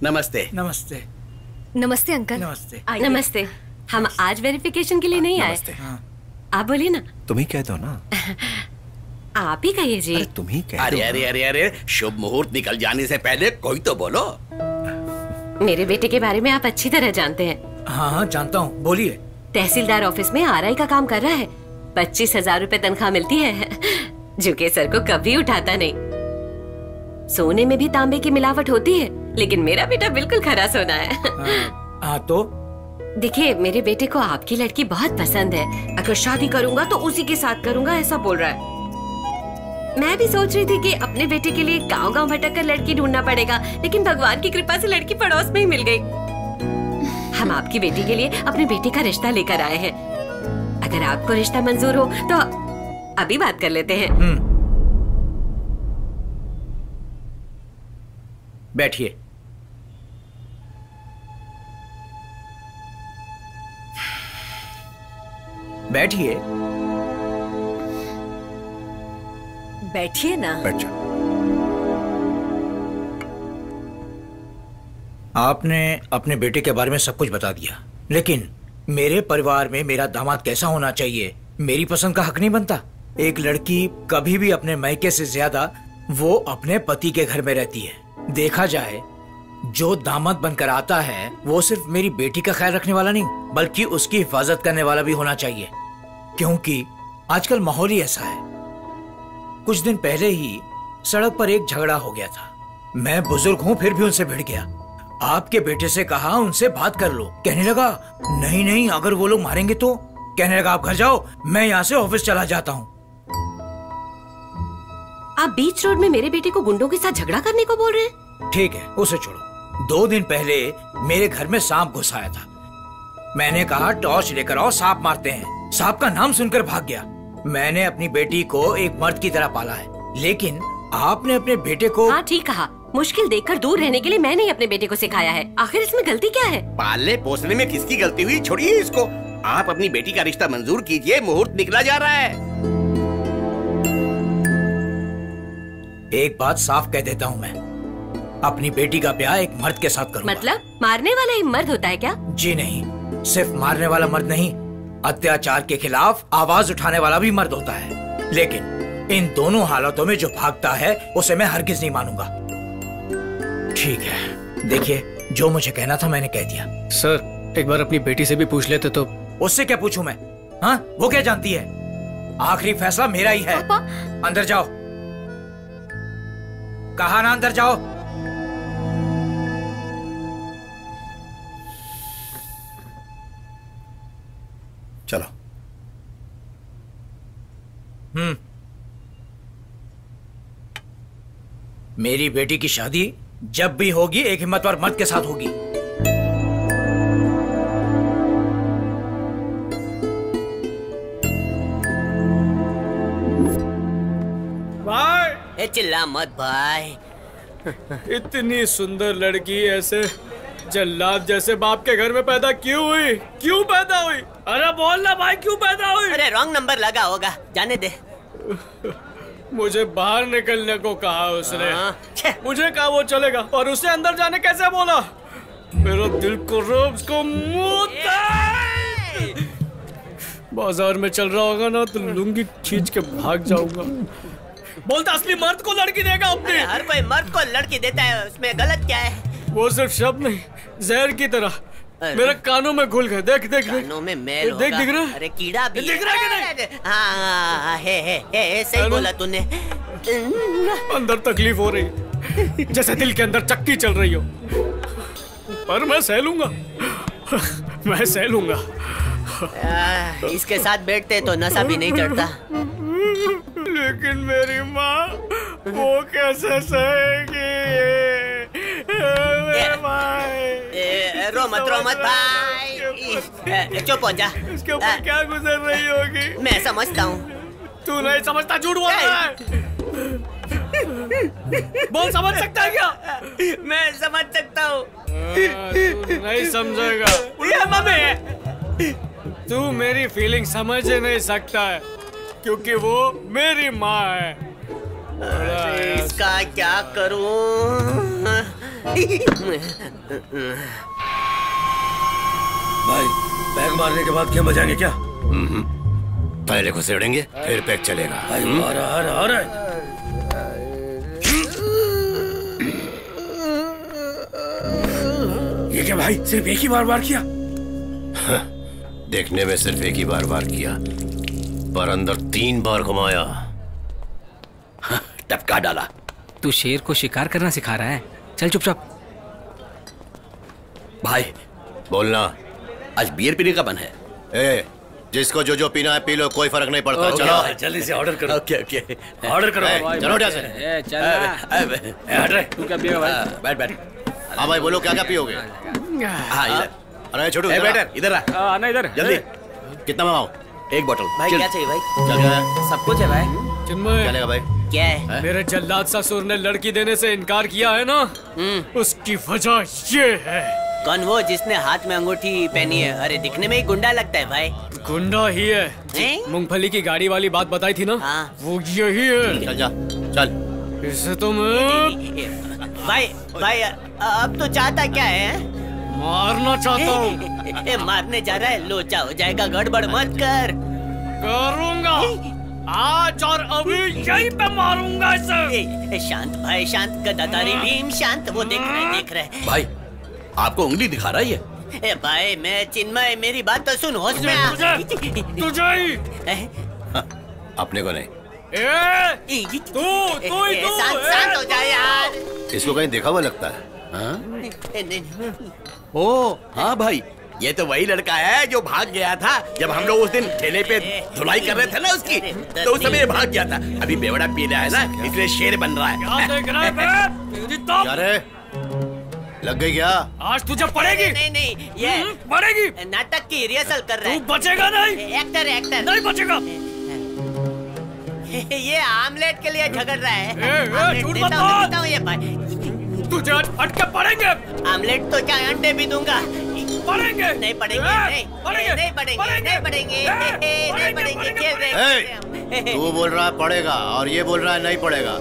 नमस्ते। नमस्ते। नमस्ते अंकल। नमस्ते। नमस्ते। हम आज वेरिफिकेशन के लिए नहीं आए। आप बोलिए ना। तुम ही कह दो ना। आप ही कहिए जी। तुम ही कह दो। अरे अरे अरे अरे, शुभ मुहूर्त निकल जाने से पहले कोई तो बोलो। मेरे बेटे के बारे में आप अच्छी तरह जानते हैं। हाँ हाँ जानता हूँ, बोलिए। तहसीलदार ऑफिस में आरआई का काम कर रहा है। 25,000 रुपए तनख्वाह मिलती है, जो के सर को कभी उठाता नहीं। सोने में भी तांबे की मिलावट होती है, लेकिन मेरा बेटा बिल्कुल खरा सोना है। हाँ तो देखिए, मेरे बेटे को आपकी लड़की बहुत पसंद है। अगर शादी करूंगा तो उसी के साथ करूंगा, ऐसा बोल रहा है। मैं भी सोच रही थी कि अपने बेटे के लिए गांव-गांव भटक कर लड़की ढूंढना पड़ेगा, लेकिन भगवान की कृपा से लड़की पड़ोस में ही मिल गई। हम आपकी बेटी के लिए अपने बेटे का रिश्ता लेकर आए हैं। अगर आपको रिश्ता मंजूर हो तो अभी बात कर लेते हैं। बैठिए। बैठिए। बैठिए ना। बैठ जाओ। आपने अपने बेटे के बारे में सब कुछ बता दिया, लेकिन मेरे परिवार में मेरा दामाद कैसा होना चाहिए, मेरी पसंद का हक नहीं बनता। एक लड़की कभी भी अपने मायके से ज्यादा वो अपने पति के घर में रहती है। देखा जाए, जो दामाद बनकर आता है वो सिर्फ मेरी बेटी का ख्याल रखने वाला नहीं, बल्कि उसकी हिफाजत करने वाला भी होना चाहिए, क्योंकि आजकल माहौल ही ऐसा है। कुछ दिन पहले ही सड़क पर एक झगड़ा हो गया था। मैं बुजुर्ग हूँ, फिर भी उनसे भिड़ गया। आपके बेटे से कहा उनसे बात कर लो, कहने लगा नहीं नहीं, अगर वो लोग मारेंगे तो। कहने लगा आप घर जाओ, मैं यहाँ से ऑफिस चला जाता हूँ। आप बीच रोड में मेरे बेटे को गुंडों के साथ झगड़ा करने को बोल रहे हैं? ठीक है, उसे छोड़ो। 2 दिन पहले मेरे घर में सांप घुस आया था। मैंने कहा टॉर्च लेकर आओ, सांप मारते हैं। सांप का नाम सुनकर भाग गया। मैंने अपनी बेटी को एक मर्द की तरह पाला है, लेकिन आपने अपने बेटे को। हाँ ठीक कहा, मुश्किल देखकर दूर रहने के लिए मैंने ही अपने बेटे को सिखाया है। आखिर इसमें गलती क्या है? पालने पोसने में किसकी गलती हुई, छोड़िए इसको। आप अपनी बेटी का रिश्ता मंजूर कीजिए, मुहूर्त निकला जा रहा है। एक बात साफ कह देता हूँ, मैं अपनी बेटी का ब्याह एक मर्द के साथ करूँगा। मतलब मारने वाला ही मर्द होता है क्या? जी नहीं, सिर्फ मारने वाला मर्द नहीं, अत्याचार के खिलाफ आवाज उठाने वाला भी मर्द होता है, लेकिन इन दोनों हालातों में जो भागता है उसे मैं हरगिज नहीं मानूंगा। ठीक है, देखिए जो मुझे कहना था मैंने कह दिया। सर एक बार अपनी बेटी से भी पूछ लेते तो। उससे क्या पूछूं मैं? हाँ, वो क्या जानती है? आखिरी फैसला मेरा ही है। अंदर जाओ, कहा ना अंदर जाओ। चलो। मेरी बेटी की शादी जब भी होगी एक हिम्मतवार मर्द के साथ होगी। भाई चिल्ला मत भाई। इतनी सुंदर लड़की ऐसे जल्लाद जैसे बाप के घर में पैदा क्यों हुई? क्यों पैदा हुई? अरे बोल ना भाई, क्यों पैदा हुई? अरे रॉन्ग नंबर लगा होगा, जाने दे। मुझे बाहर निकलने को कहा उसने। मुझे कहा वो चलेगा और उसे अंदर जाने कैसे बोला? मेरा दिल को रोब्स को बाजार में चल रहा होगा ना तो लुंगी खींच के भाग जाऊंगा। बोलता असली मर्द को लड़की देगा अपने। हर कोई मर्द को लड़की देता है, उसमें गलत क्या है? वो सिर्फ शब्द नहीं, जहर की तरह मेरे कानों में घुल गए। देख देख कानों में मैल देख दिख रहा? अरे कीड़ा भी दिख रहा है कि नहीं? हाँ है सही बोला तूने। अंदर तकलीफ हो रही जैसे दिल के अंदर चक्की चल रही हो, पर मैं सह लूंगा। मैं सह लूंगा। इसके साथ बैठते तो नशा भी नहीं चढ़ता। लेकिन मेरी माँ वो कैसे सहेगी? रो मत भाई, चुप हो जा। इसके ऊपर क्या गुजर रही होगी? मैं समझता हूँ। तू नहीं समझता, झूठ बोल रहा है। बोल, समझ सकता है क्या? मैं समझ सकता हूँ। नहीं समझेगा। ये मम्मी, तू मेरी फीलिंग समझ नहीं सकता है क्योंकि वो मेरी माँ है। इसका क्या करूं? भाई पैक मारने के बाद क्या बजाएंगे क्या? पहले घुसेड़ेंगे फिर पैक चलेगा। भाई आ रहा है। ये क्या भाई, सिर्फ एक ही बार किया? देखने में सिर्फ एक ही बार किया, पर अंदर 3 बार घुमाया। टपका डाला। तू शेर को शिकार करना सिखा रहा है? चल चुपचाप। भाई बोलना। आज बियर पीने का मन है। जिसको जो पीना है पी लो, कोई फर्क नहीं पड़ता। चलो जल्दी से ऑर्डर करो। ओके ऑर्डर करो। चलो तू क्या पिएगा भाई? बैठ। हाँ भाई बोलो, क्या क्या पियोगे? हाँ इधर। अरे छोटू इधर आना इधर जल्दी। कितना मंगाओ? 1 बोतल। भाई क्या चाहिए भाई? क्या है? सब कुछ है भाई। चिन्मय, क्या लेगा भाई? क्या है? मेरे जल्लाद ससुर ने लड़की देने से इनकार किया है ना, उसकी वजह ये है। कौन वो जिसने हाथ में अंगूठी पहनी है? अरे दिखने में ही गुंडा लगता है भाई। गुंडा ही है। मूंगफली की गाड़ी वाली बात बताई थी ना, वो यही है। चल जा चल। इसे तो मैं भाई अब तो चाहता क्या है? मारना चाहता हूँ। मारने जा रहा है? लोचा हो जाएगा, गड़बड़ मत कर। करूँगा आज और अभी यहीं पे मारूंगा इसे। शांत भाई शांत, गदाधारी भीम शांत। वो देख रहे। भाई आपको उंगली दिखा रहा है ये? भाई मैं चिन्मय, मेरी बात तो सुन, होश में आ। तुझे ही। अपने को नहीं। तू शांत हो जा यार। इसको कहीं देखा हुआ लगता है। ओ हाँ भाई, ये तो वही लड़का है जो भाग गया था जब हम लोग उस दिन ठेले पे धुलाई कर रहे थे ना उसकी, तो उस समय ये भाग गया था। अभी बेवड़ा पी रहा है ना, इसलिए शेर बन रहा है। क्या देख रहा है? क्या रे? लग गई क्या? आज तुझे पड़ेगी। नहीं ये पड़ेगी। नाटक की रिहर्सल कर रहा है। तू बचेगा नहीं। एक्टर नहीं बचेगा। ये आमलेट के लिए झगड़ रहा है। झूठ मत बोल। ये भाई तुझे आज फटके पड़ेंगे। आमलेट तो क्या अंडे भी दूंगा। पड़ेंगे। नहीं पड़ेंगे। खेल रहे। तू बोल रहा है पड़ेगा और ये बोल रहा है नहीं पड़ेगा।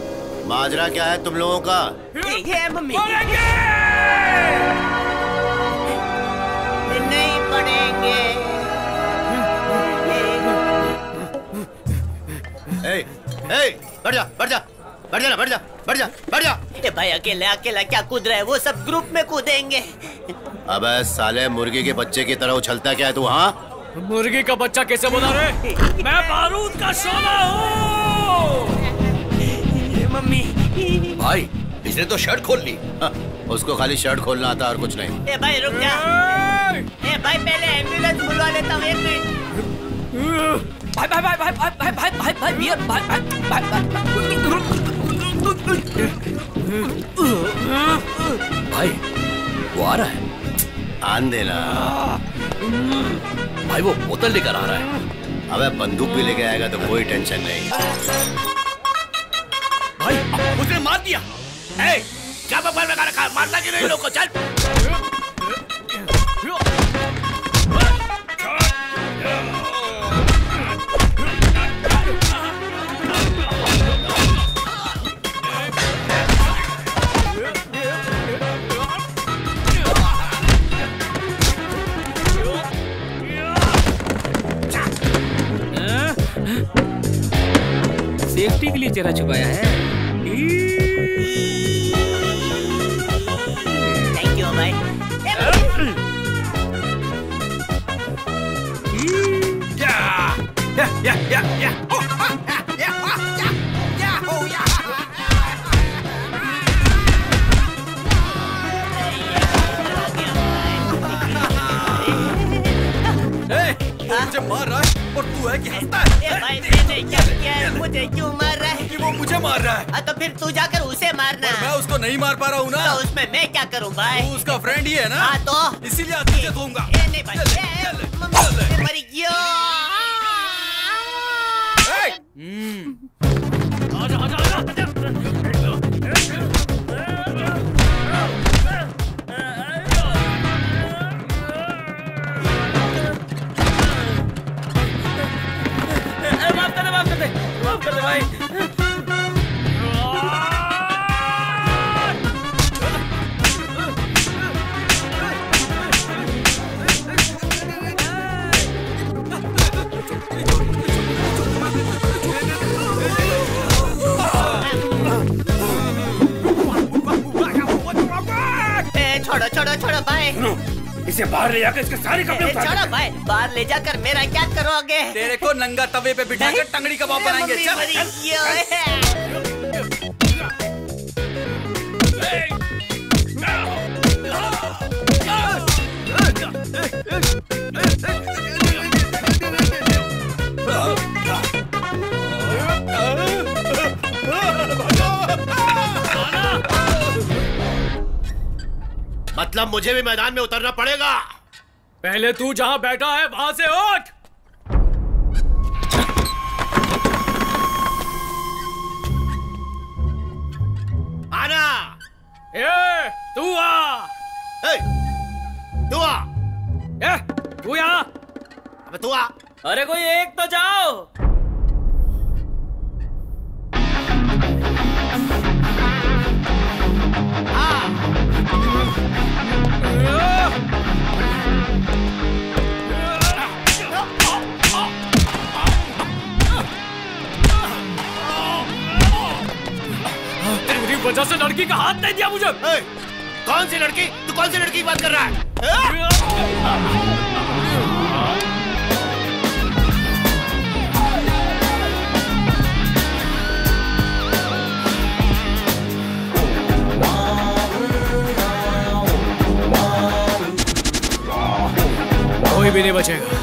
माजरा क्या है तुम लोगों का? ये मम्मी नहीं पड़ेंगे। बैठ जा बैठ जा बैठ जा ना, बैठ जा बैठ जा बैठ जा। ए भाई अकेले अकेला क्या कूद रहा है, वो सब ग्रुप में कूदेंगे। अबे साले मुर्गी के बच्चे की तरह उछलता क्या है तू? हाँ मुर्गी का बच्चा कैसे बोला रे? मैं बारूद का शोला हूँ। मम्मी भाई इसने तो शर्ट खोल ली। उसको खाली शर्ट खोलना आता और कुछ नहीं। ए भाई रुक जा। ए भाई पहले एम्बुलेंस बुलवा लेता हूँ, 1 मिनट। भाई भाई भाई भाई भाई भाई भाई भाई बियर भाई भाई भाई वो आ रहा है। आन देना भाई, वो बोतल लेकर आ रहा है। अबे बंदूक भी लेके आएगा तो कोई टेंशन नहीं। भाई उसने मार दिया। क्या बवाल लगा रखा है? मारता क्यों नहीं लोग को? चल सेफ्टी के लिए चेहरा छुपाया है। थैंक यू भाई। मुझे मार रहा है और तू है कि हंसता है? भाई मैंने क्या किया है? मुझे क्यों मार रहा है? कि वो मुझे मार रहा है। तो फिर तू जाकर उसे मारना। मैं उसको नहीं मार पा रहा हूँ ना। तो उसमें मैं क्या करूँ भाई? तू उसका फ्रेंड ही है ना। हाँ तो इसीलिए आज तुझे दूंगा। नहीं भाई, मम्मी मरी क्यों? माफ कर दे भाई। छोड़ो छोड़ो छोड़ो भाई। इसे बाहर ले जाकर इसके सारे कपड़े उतार छोड़ो भाई, बाहर ले जाकर मेरा क्या करोगे? तेरे को नंगा तवे पे बिठाकर टंगड़ी कबाब बनाएंगे। मतलब मुझे भी मैदान में उतरना पड़ेगा। पहले तू जहां बैठा है वहां से उठ। आना। तू आ। तू आ। तू यहाँ। अबे तू आ। अरे कोई एक तो जाओ। तेरी वजह से लड़की का हाथ नहीं दिया मुझे। कौन सी लड़की? तू कौन सी लड़की की बात कर रहा है? कोई भी नहीं बचेगा।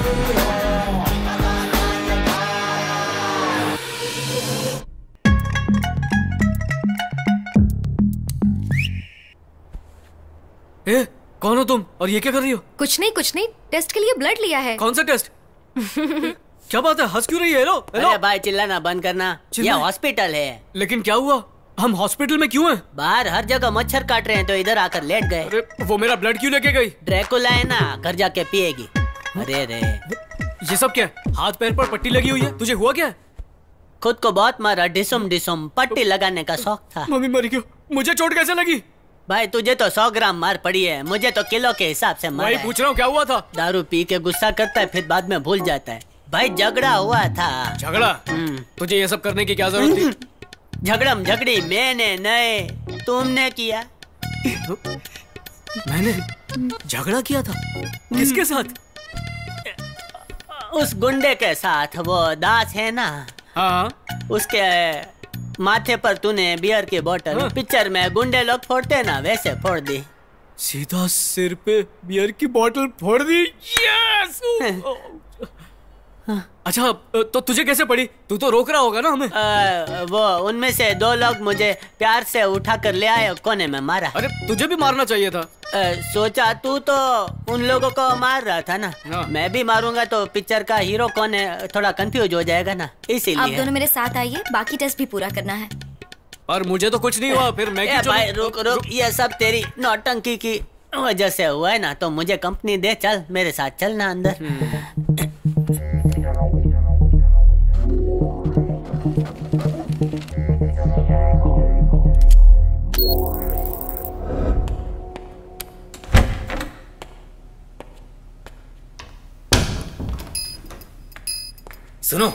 कौन हो तुम और ये क्या कर रही हो? कुछ नहीं, टेस्ट के लिए ब्लड लिया है। कौन सा टेस्ट? क्या बात है, हंस क्यों रही है? Hello hello. अरे भाई चिल्लाना बंद करना, ये हॉस्पिटल है। लेकिन क्या हुआ? हम हॉस्पिटल में क्यों हैं? बाहर हर जगह मच्छर काट रहे हैं तो इधर आकर लेट गए। अरे वो मेरा ब्लड क्यों लेके गई? ड्रैकुला है ना, घर जाके पिएगी। अरे रे ये सब क्या है? हाथ पैर पर पट्टी लगी हुई है, तुझे हुआ क्या? खुद को बहुत मारा, डिसुम डिसुम पट्टी लगाने का शौक था। मम्मी मर गई। मुझे चोट कैसे लगी? भाई तुझे तो 100 ग्राम मार पड़ी है, मुझे तो किलो के हिसाब से मार। भाई पूछ रहा हूँ क्या हुआ था? दारू पी के गुस्सा करता है फिर बाद में भूल जाता है। भाई झगड़ा हुआ था। झगड़ा? तुझे ये सब करने की क्या जरूरत थी? झगड़म झगड़ी मैंने नहीं, तुमने किया। मैंने झगड़ा किया था? किसके साथ? उस गुंडे के साथ, वो दास है ना। हाँ। उसके माथे पर तूने बियर की बोतल पिक्चर में गुंडे लोग फोड़ते ना, वैसे फोड़ दी। सीधा सिर पे बियर की बोतल फोड़ दी। यस! अच्छा, तो तुझे कैसे पड़ी? तू तो रोक रहा होगा ना हमें। वो उनमें से 2 लोग मुझे प्यार से उठाकर ले आए, कोने में मारा। अरे तुझे भी मारना चाहिए था। सोचा तू तो उन लोगों को मार रहा था ना, मैं भी मारूंगा तो पिक्चर का हीरो कौन है थोड़ा कंफ्यूज हो जाएगा ना, इसीलिए। आप दोनों मेरे साथ आइए, बाकी टेस्ट भी पूरा करना है। और मुझे तो कुछ नहीं हुआ, फिर मैं क्यों भाई रुक, ये सब तेरी नौटंकी की वजह से हुआ है ना, तो मुझे कंपनी दे, चल मेरे साथ चलना अंदर। सुनो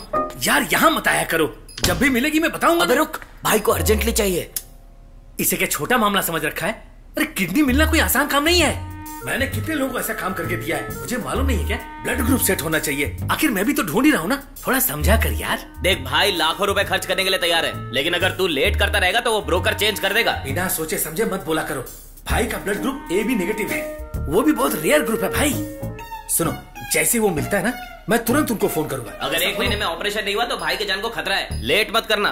यार, यहाँ मत आया करो, जब भी मिलेगी मैं बताऊंगा। अबे रुक, भाई को अर्जेंटली चाहिए। इसे क्या छोटा मामला समझ रखा है? अरे किडनी मिलना कोई आसान काम नहीं है। मैंने कितने लोगों को ऐसा काम करके दिया है, मुझे मालूम नहीं है क्या? ब्लड ग्रुप सेट होना चाहिए। आखिर मैं भी तो ढूंढ ही रहा हूँ ना, थोड़ा समझा कर यार। देख भाई, लाखों रुपए खर्च करने के लिए तैयार है, लेकिन अगर तू लेट करता रहेगा तो वो ब्रोकर चेंज कर देगा। बिना सोचे समझे मत बोला करो। भाई का ब्लड ग्रुप AB नेगेटिव है, वो भी बहुत रेयर ग्रुप है भाई। सुनो, जैसे वो मिलता है ना, मैं तुरंत उनको फोन करूंगा। अगर 1 महीने में ऑपरेशन नहीं हुआ तो भाई के जान को खतरा है, लेट मत करना।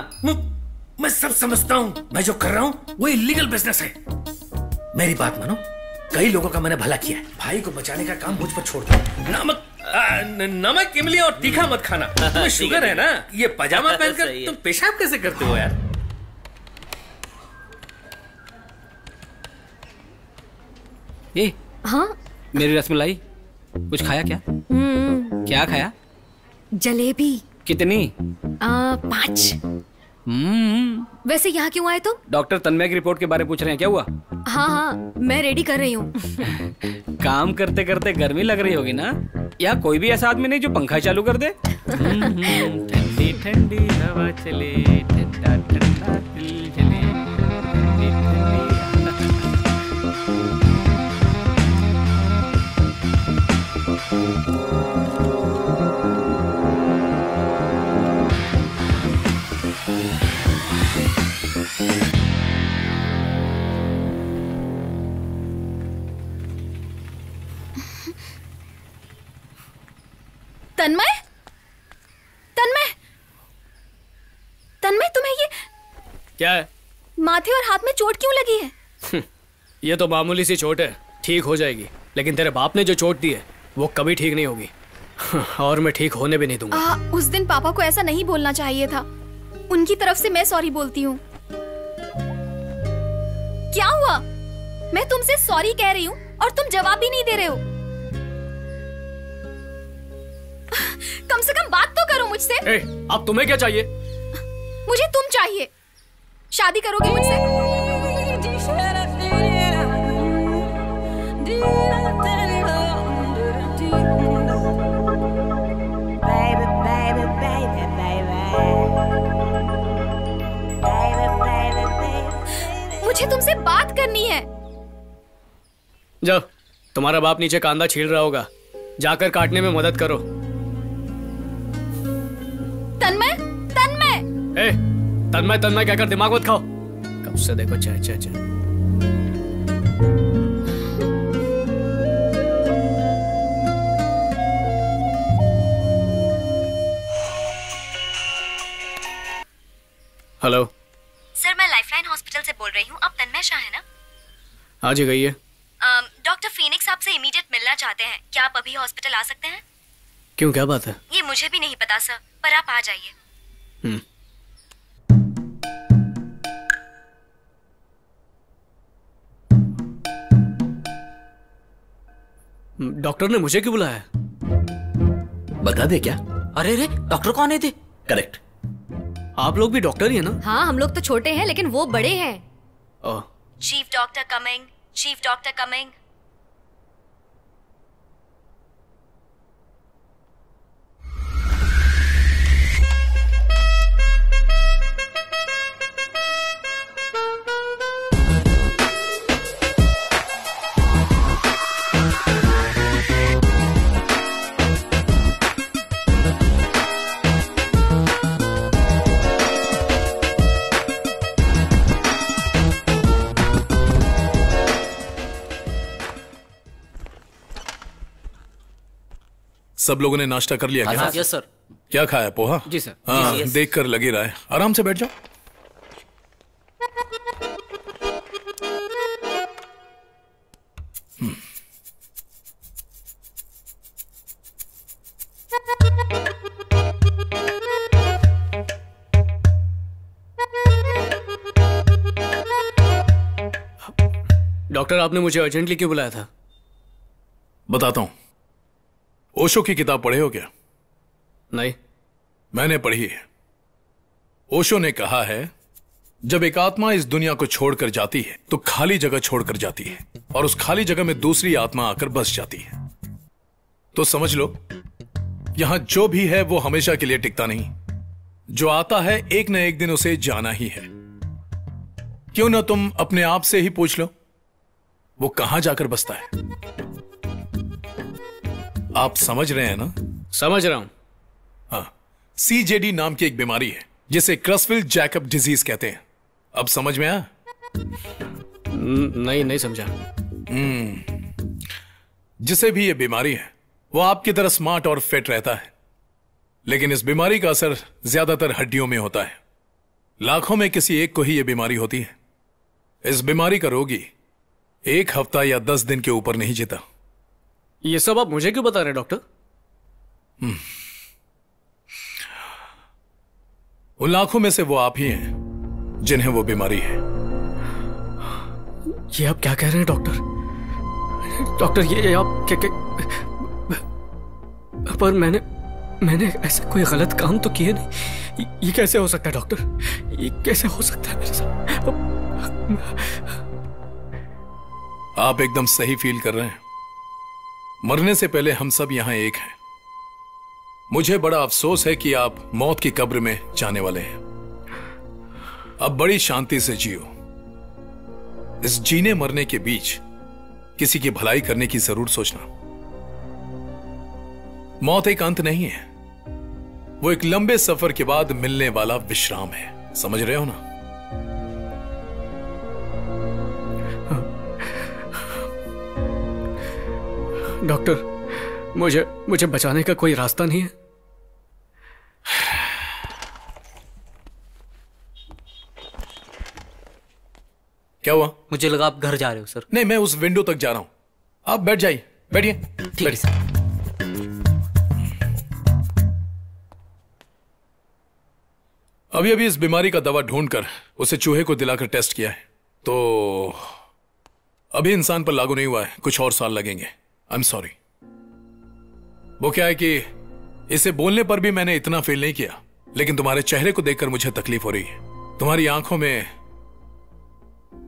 मैं सब समझता हूँ, मैं जो कर रहा हूँ वो इलीगल बिजनेस है। मेरी बात मानो, कई लोगों का मैंने भला किया है, भाई को बचाने का काम मुझ पर छोड़ दो। नमक इमली और तीखा मत खाना। तुम्हें शुगर है ना, ये पजामा पहनकर तुम पेशाब कैसे करते हो यार? ये हाँ, मेरी रसमलाई कुछ खाया क्या? क्या खाया? जलेबी। कितनी? 5। वैसे यहाँ क्यों आए तुम? डॉक्टर तन्मय की रिपोर्ट के बारे में पूछ रहे हैं, क्या हुआ? हाँ, मैं रेडी कर रही हूँ। काम करते करते गर्मी लग रही होगी ना? या कोई भी ऐसा आदमी नहीं जो पंखा चालू कर दे? ठंडी ठंडी हवा चले, ठंडा ठंडा दिल चले, ठंडी ठंडी। तन्मय, तन्मय, तन्मय, तुम्हें ये क्या है? माथे और हाथ में चोट क्यों लगी है? ये तो मामूली सी चोट है, ठीक हो जाएगी। लेकिन तेरे बाप ने जो चोट दी है वो कभी ठीक नहीं होगी, और मैं ठीक होने भी नहीं दूंगा। उस दिन पापा को ऐसा नहीं बोलना चाहिए था। उनकी तरफ से मैं सॉरी बोलती हूँ। क्या हुआ? मैं तुमसे सॉरी कह रही हूँ और तुम जवाब भी नहीं दे रहे हो। कम से कम बात तो करो मुझसे। अब तुम्हें क्या चाहिए? मुझे तुम चाहिए। शादी करोगे मुझसे? मुझे तुमसे बात करनी है। जाओ, तुम्हारा बाप नीचे कांदा छील रहा होगा, जाकर काटने में मदद करो। तन्मय, तन्मय, तन्मय तन्मय क्या कर, दिमाग मत खाओ। कब से देखो चाय चाय चाय। हेलो सर, मैं लाइफलाइन हॉस्पिटल से बोल रही हूँ। आप तन्मय शाह है ना? हाँ जी, गई है। डॉक्टर फीनिक्स आपसे इमीडिएट मिलना चाहते हैं। क्या आप अभी हॉस्पिटल आ सकते हैं? क्यों, क्या बात है? ये मुझे भी नहीं पता सर, पर आप आ जाइए। डॉक्टर ने मुझे क्यों बुलाया? बता दे क्या? अरे रे, डॉक्टर कौन है थे? करेक्ट। आप लोग भी डॉक्टर ही है ना? हाँ, हम लोग तो छोटे हैं लेकिन वो बड़े हैं। Chief doctor coming, chief doctor coming. सब लोगों ने नाश्ता कर लिया क्या? Yes sir. क्या खाया? पोहा? जी सर। हाँ, जी, यस। देख कर लगी रहा है। आराम से बैठ जाओ। डॉक्टर, आपने मुझे अर्जेंटली क्यों बुलाया था? बताता हूं। ओशो की किताब पढ़े हो क्या? नहीं। मैंने पढ़ी है। ओशो ने कहा है, जब एक आत्मा इस दुनिया को छोड़कर जाती है तो खाली जगह छोड़कर जाती है और उस खाली जगह में दूसरी आत्मा आकर बस जाती है। तो समझ लो, यहां जो भी है वो हमेशा के लिए टिकता नहीं। जो आता है एक न एक दिन उसे जाना ही है। क्यों ना तुम अपने आप से ही पूछ लो, वो कहां जाकर बसता है? आप समझ रहे हैं ना? समझ रहा हूं। हाँ, CJD नाम की एक बीमारी है जिसे क्रसफिल्ड जैकब डिजीज कहते हैं। अब समझ में आया? नहीं समझा। जिसे भी ये बीमारी है वो आपकी तरह स्मार्ट और फिट रहता है, लेकिन इस बीमारी का असर ज्यादातर हड्डियों में होता है। लाखों में किसी एक को ही यह बीमारी होती है। इस बीमारी का रोगी 1 हफ्ता या 10 दिन के ऊपर नहीं जीता। ये सब आप मुझे क्यों बता रहे हैं डॉक्टर? उन लाखों में से वो आप ही हैं जिन्हें वो बीमारी है। ये आप क्या कह रहे हैं डॉक्टर? डॉक्टर, ये आप क्या पर मैंने ऐसा कोई गलत काम तो किया नहीं। ये कैसे हो सकता है डॉक्टर? ये कैसे हो सकता है मेरे साथ? आप एकदम सही फील कर रहे हैं। मरने से पहले हम सब यहां एक हैं। मुझे बड़ा अफसोस है कि आप मौत की कब्र में जाने वाले हैं। अब बड़ी शांति से जियो। इस जीने मरने के बीच किसी की भलाई करने की जरूर सोचना। मौत एक अंत नहीं है, वो एक लंबे सफर के बाद मिलने वाला विश्राम है। समझ रहे हो ना? डॉक्टर, मुझे बचाने का कोई रास्ता नहीं है? क्या हुआ? मुझे लगा आप घर जा रहे हो सर। नहीं, मैं उस विंडो तक जा रहा हूं। आप बैठ जाइए। बैठिए। ठीक है सर। अभी इस बीमारी का दवा ढूंढकर उसे चूहे को दिलाकर टेस्ट किया है, तो अभी इंसान पर लागू नहीं हुआ है। कुछ और साल लगेंगे। I am sorry. वो क्या है कि इसे बोलने पर भी मैंने इतना फील नहीं किया, लेकिन तुम्हारे चेहरे को देखकर मुझे तकलीफ हो रही है। तुम्हारी आंखों में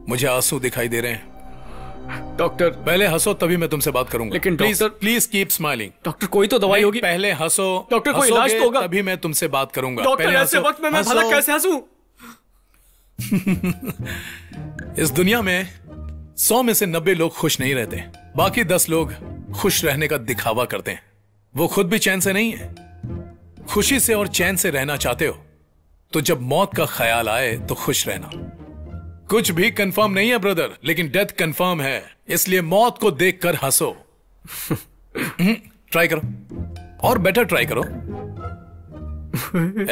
मुझे आंसू दिखाई दे रहे हैं। डॉक्टर, पहले हंसो तभी मैं तुमसे बात करूंगा। लेकिन प्लीज कीप स्माइलिंग। डॉक्टर, कोई तो दवाई होगी। पहले हंसो। डॉक्टर, कोई इलाज तो होगा। तभी मैं तुमसे बात करूंगा। डॉक्टर, ऐसे वक्त में मैं भला कैसे हंसूं? इस दुनिया में 100 में से 90 लोग खुश नहीं रहते। बाकी 10 लोग खुश रहने का दिखावा करते हैं। वो खुद भी चैन से नहीं है। खुशी से और चैन से रहना चाहते हो तो जब मौत का ख्याल आए तो खुश रहना। कुछ भी कंफर्म नहीं है ब्रदर, लेकिन डेथ कंफर्म है, इसलिए मौत को देखकर हंसो। ट्राई करो और बेटर ट्राई करो।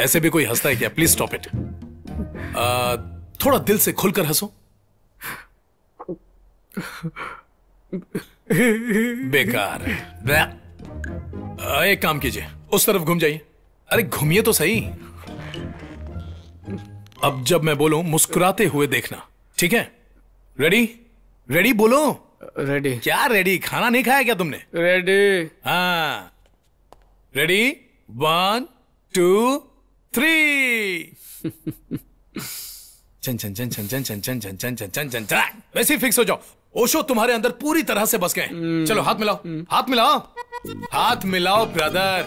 ऐसे भी कोई हंसता है क्या? Please stop it. थोड़ा दिल से खुलकर हंसो। बेकार। एक काम कीजिए, उस तरफ घूम जाइए। अरे घूमिए तो सही। अब जब मैं बोलूं मुस्कुराते हुए देखना, ठीक है? रेडी? रेडी बोलो। रेडी। क्या रेडी? खाना नहीं खाया क्या तुमने? रेडी। हाँ, रेडी? 1 2 3। चन चन चन चन चन चन चन चन चन चन चन चन चन। वैसे ही फिक्स हो जाओ। ओशो तुम्हारे अंदर पूरी तरह से बस गए। चलो हाथ मिलाओ। हाथ मिलाओ। हाथ मिलाओ ब्रदर।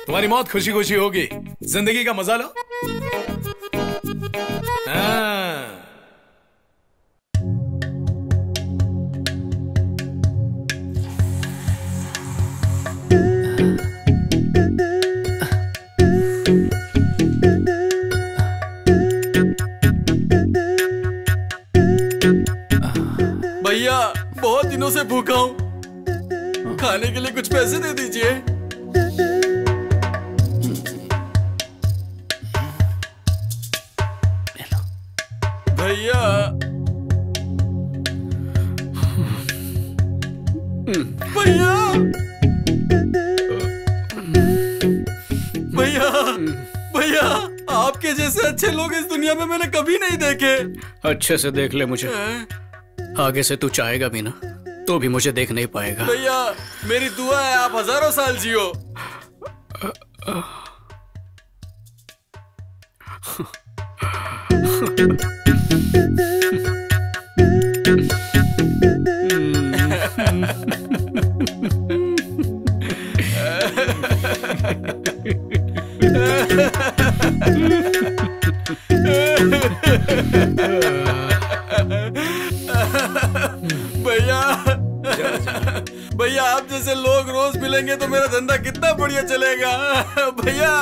तुम्हारी मौत खुशी खुशी होगी। जिंदगी का मजा लो। हाँ। भैया, बहुत दिनों से भूखा हूँ। खाने के लिए कुछ पैसे दे दीजिए। भैया भैया भैया भैया, आपके जैसे अच्छे लोग इस दुनिया में मैंने कभी नहीं देखे। अच्छे से देख ले मुझे, आगे से तू चाहेगा भी ना तो भी मुझे देख नहीं पाएगा। भैया मेरी दुआ है आप हजारों साल जियो। भैया भैया आप जैसे लोग रोज मिलेंगे तो मेरा धंधा कितना बढ़िया चलेगा भैया।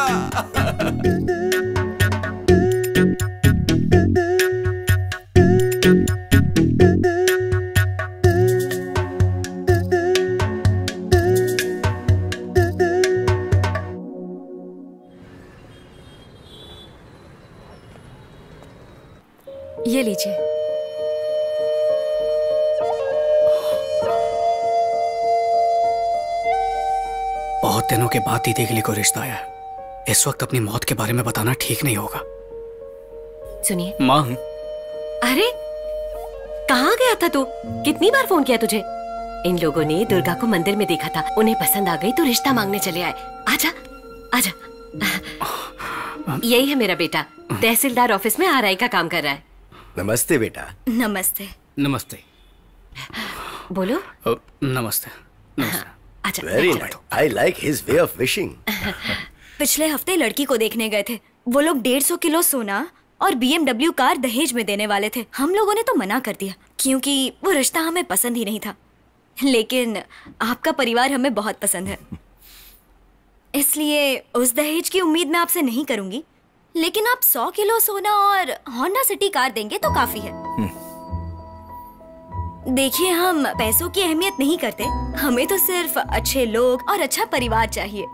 ये लीजिए। बहुत दिनों के बाद दीदी के लिए कोई रिश्ता आया है। इस वक्त अपनी मौत के बारे में बताना ठीक नहीं होगा। सुनिए माँ। अरे कहाँ गया था तू? कितनी बार फोन किया तुझे? इन लोगों ने दुर्गा को मंदिर में देखा था, उन्हें पसंद आ गई तो रिश्ता मांगने चले आए। आजा आजा। यही है मेरा बेटा, तहसीलदार ऑफिस में आरआई का काम कर रहा है। नमस्ते बेटा। नमस्ते। नमस्ते। बोलो। नमस्ते। अच्छा। Very nice, I like his way of wishing. पिछले हफ्ते लड़की को देखने गए थे। वो लोग 150 किलो सोना और BMW कार दहेज में देने वाले थे। हम लोगों ने तो मना कर दिया क्योंकि वो रिश्ता हमें पसंद ही नहीं था। लेकिन आपका परिवार हमें बहुत पसंद है, इसलिए उस दहेज की उम्मीद मैं आपसे नहीं करूंगी। लेकिन आप 100 किलो सोना और होंडा सिटी कार देंगे तो काफी है। देखिए हम पैसों की अहमियत नहीं करते, हमें तो सिर्फ अच्छे लोग और अच्छा परिवार चाहिए।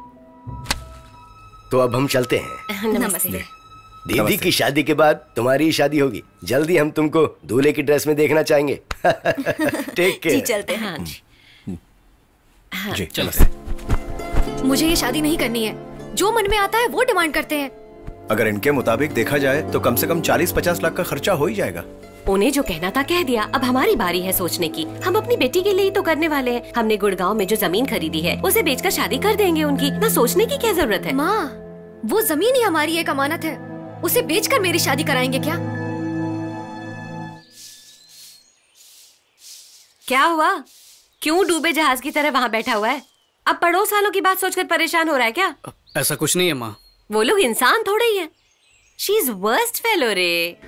तो अब हम चलते हैं। नमस्ते। दीदी की शादी के बाद तुम्हारी शादी होगी। जल्दी हम तुमको दूल्हे की ड्रेस में देखना चाहेंगे। Take care. जी चलते हैं। जी चलते। मुझे ये शादी नहीं करनी है, जो मन में आता है वो डिमांड करते हैं। अगर इनके मुताबिक देखा जाए तो कम से कम 40-50 लाख का खर्चा हो ही जाएगा। उन्हें जो कहना था कह दिया, अब हमारी बारी है सोचने की। हम अपनी बेटी के लिए ही तो करने वाले हैं। हमने गुड़गांव में जो जमीन खरीदी है उसे बेचकर शादी कर देंगे उनकी। ना सोचने की क्या जरूरत है? माँ, वो जमीन ही हमारी एक अमानत है, उसे बेचकर मेरी शादी कराएंगे क्या? क्या हुआ? क्यों डूबे जहाज की तरह वहाँ बैठा हुआ है? अब पड़ोस वालों की बात सोचकर परेशान हो रहा है क्या? ऐसा कुछ नहीं है माँ। वो लोग इंसान थोड़े ही हैं। शी इज वर्स्ट फेलो रे।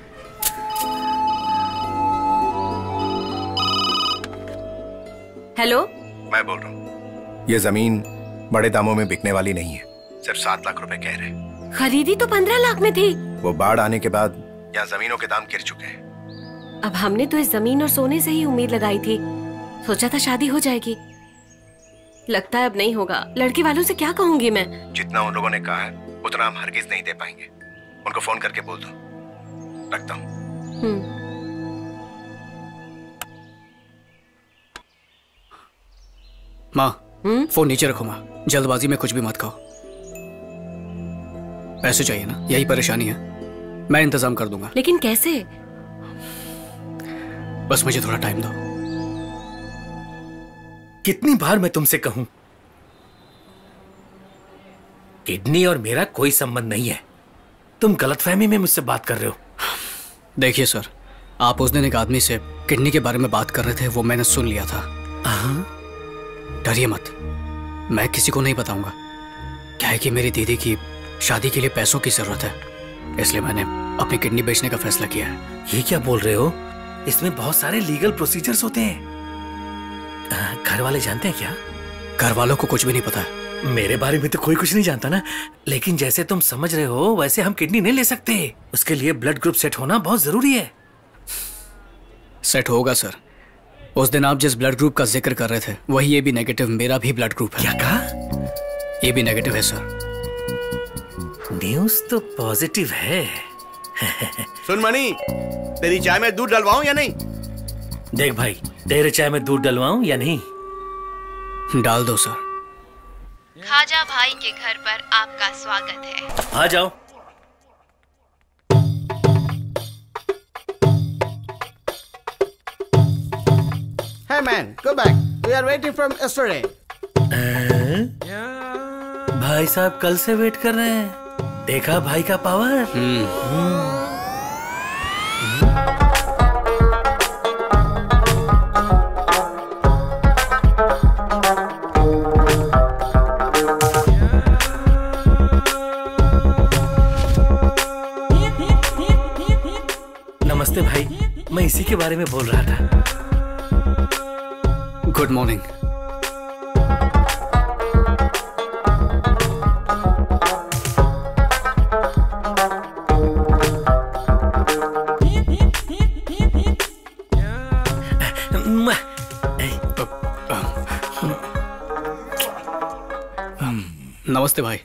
हेलो, मैं बोल रहा हूँ, ये जमीन बड़े दामों में बिकने वाली नहीं है। सिर्फ 7 लाख रुपए कह रहे। खरीदी तो 15 लाख में थी। वो बाढ़ आने के बाद यहाँ जमीनों के दाम गिर चुके हैं। अब हमने तो इस जमीन और सोने से ही उम्मीद लगाई थी। सोचा था शादी हो जाएगी, लगता है अब नहीं होगा। लड़की वालों से क्या कहूंगी मैं? जितना उन लोगों ने कहा है उतना हम हरगिज नहीं दे पाएंगे। उनको फोन करके बोल दो। रखता हूँ। माँ, फोन नीचे रखो माँ, जल्दबाजी में कुछ भी मत कहो। पैसे चाहिए ना, यही परेशानी है। मैं इंतजाम कर दूंगा। लेकिन कैसे? बस मुझे थोड़ा टाइम दो। कितनी बार मैं तुमसे कहूं, किडनी और मेरा कोई संबंध नहीं है। तुम गलतफहमी में मुझसे बात कर रहे हो। देखिए सर, आप उस दिन एक आदमी से किडनी के बारे में बात कर रहे थे, वो मैंने सुन लिया था। डरिए मत, मैं किसी को नहीं बताऊंगा। क्या है कि मेरी दीदी की शादी के लिए पैसों की जरूरत है, इसलिए मैंने अपनी किडनी बेचने का फैसला किया है। ये क्या बोल रहे हो? इसमें बहुत सारे लीगल प्रोसीजर्स होते हैं। घर वाले जानते हैं क्या? घर वालों को कुछ भी नहीं पता है। मेरे बारे में तो कोई कुछ नहीं जानता ना। लेकिन जैसे तुम समझ रहे हो वैसे हम किडनी नहीं ले सकते। उसके लिए ब्लड ग्रुप सेट होना बहुत जरूरी है। सेट होगा सर। उस दिन आप जिस ब्लड ग्रुप का जिक्र कर रहे थे वही ये भी नेगेटिव, मेरा भी ब्लड ग्रुप है। क्या कहा? ये भी नेगेटिव है सर। न्यूज तो पॉजिटिव है, सुन मणि, तेरी चाय में दूध डलवाऊं या नहीं? देख भाई, तेरे चाय में दूध डलवाऊं या नहीं? डाल दो सर। खाजा भाई के घर पर आपका स्वागत है। आ जाओ। Hey man, go back. We are waiting from yesterday. भाई साहब कल से वेट कर रहे हैं। देखा भाई का पावर। नमस्ते भाई, मैं इसी के बारे में बोल रहा था। Good morning. नमस्ते भाई।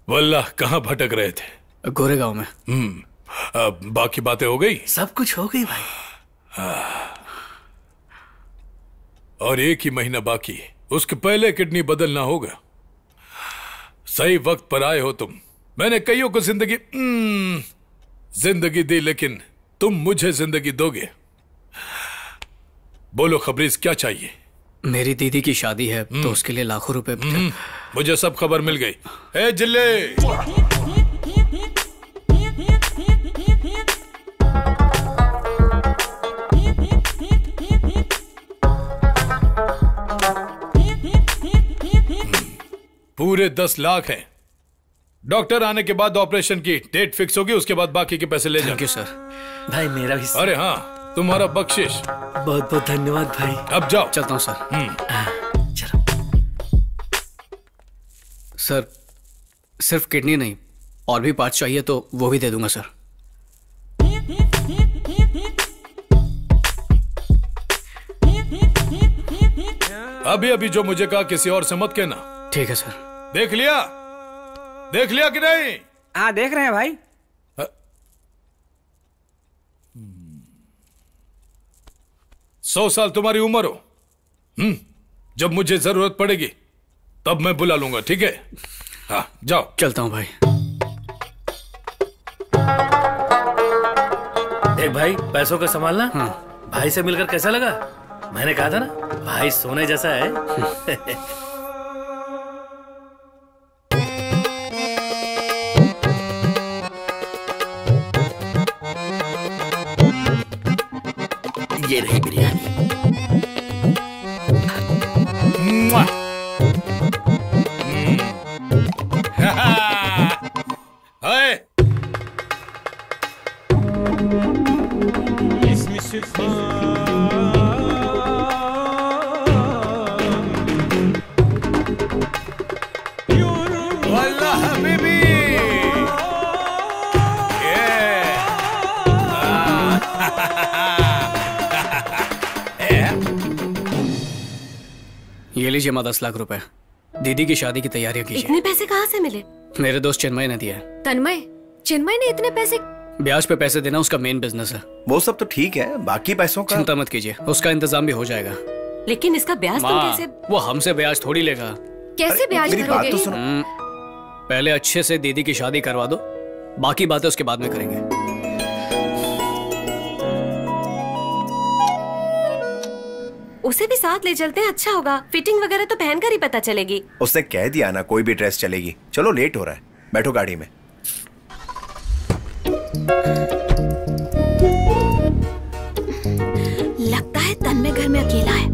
वल्लाह, कहाँ भटक रहे थे? गोरेगांव में। बाकी बातें हो गई? सब कुछ हो गई भाई। और एक ही महीना बाकी, उसके पहले किडनी बदलना होगा। सही वक्त पर आए हो तुम। मैंने कईयों को जिंदगी दी, लेकिन तुम मुझे जिंदगी दोगे। बोलो खबरीज, क्या चाहिए? मेरी दीदी की शादी है तो उसके लिए लाखों रुपए। मुझे सब खबर मिल गई। ए जिल्ले, पूरे 10 लाख हैं। डॉक्टर आने के बाद ऑपरेशन की डेट फिक्स होगी, उसके बाद बाकी के पैसे ले जाओ। Thank you sir. भाई मेरा भी। अरे हाँ, तुम्हारा बख्शिश। बहुत बहुत धन्यवाद भाई। अब जाओ। चलता हूँ सर। चलो। सर, सिर्फ किडनी नहीं और भी पार्ट चाहिए तो वो भी दे दूंगा सर। अभी अभी जो मुझे कहा किसी और से मत कहना। ठीक है सर। देख लिया? देख लिया कि नहीं? हाँ देख रहे हैं भाई। 100 साल तुम्हारी उम्र हो। जब मुझे जरूरत पड़ेगी तब मैं बुला लूंगा, ठीक है? हाँ जाओ। चलता हूं भाई। देख भाई, पैसों का संभालना। भाई से मिलकर कैसा लगा? मैंने कहा था ना, भाई सोने जैसा है। ये रही बिरयानी। ये लीजिए माँ 10 लाख रुपए। दीदी की शादी की तैयारियां कीजिए। इतने पैसे कहाँ से मिले? मेरे दोस्त चिन्मय ने दिया है। तन्मय? चिन्मय ने इतने पैसे? ब्याज पे पैसे देना उसका मेन बिजनेस है। वो सब तो ठीक है, बाकी पैसों का चिंता मत कीजिए, उसका इंतजाम भी हो जाएगा। लेकिन इसका ब्याज तुम माँ, कैसे? वो हमसे ब्याज थोड़ी लेगा। कैसे ब्याज भरोगे? तो सुनो। पहले अच्छे से दीदी की शादी करवा दो, बाकी बातें उसके बाद में करेंगे। उसे भी साथ ले चलते हैं, अच्छा होगा। फिटिंग वगैरह तो पहनकर ही पता चलेगी। उसने कह दिया ना, कोई भी ड्रेस चलेगी। चलो लेट हो रहा है, बैठो गाड़ी में। लगता है तन्मय घर में अकेला है।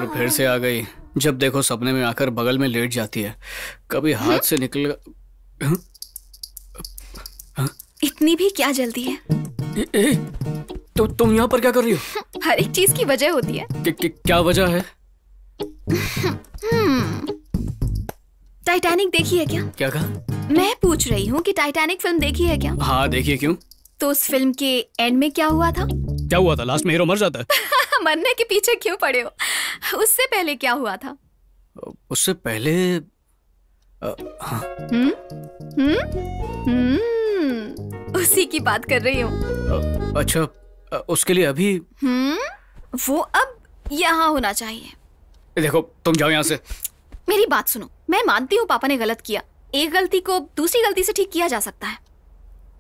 फिर से आ गई। जब देखो सपने में आकर बगल में लेट जाती है, कभी हाथ से निकल। इतनी भी क्या जल्दी है? तो तुम यहाँ पर क्या कर रही हो? हर एक चीज की वजह होती है। क्या वजह है? टाइटैनिक देखी है क्या? क्या कहा? मैं पूछ रही हूँ कि टाइटैनिक फिल्म देखी है क्या? हाँ देखिए। क्यों? तो उस फिल्म के एंड में क्या हुआ था? क्या हुआ था? लास्ट में हीरो मर जाता है। मरने के पीछे क्यों पड़े हो? उससे पहले क्या हुआ था? उससे पहले हाँ। उसी की बात कर रही हूँ। अच्छा, उसके लिए अभी वो अब यहाँ होना चाहिए। देखो तुम जाओ यहाँ से। मेरी बात सुनो, मैं मानती हूँ पापा ने गलत किया। एक गलती को दूसरी गलती से ठीक किया जा सकता है।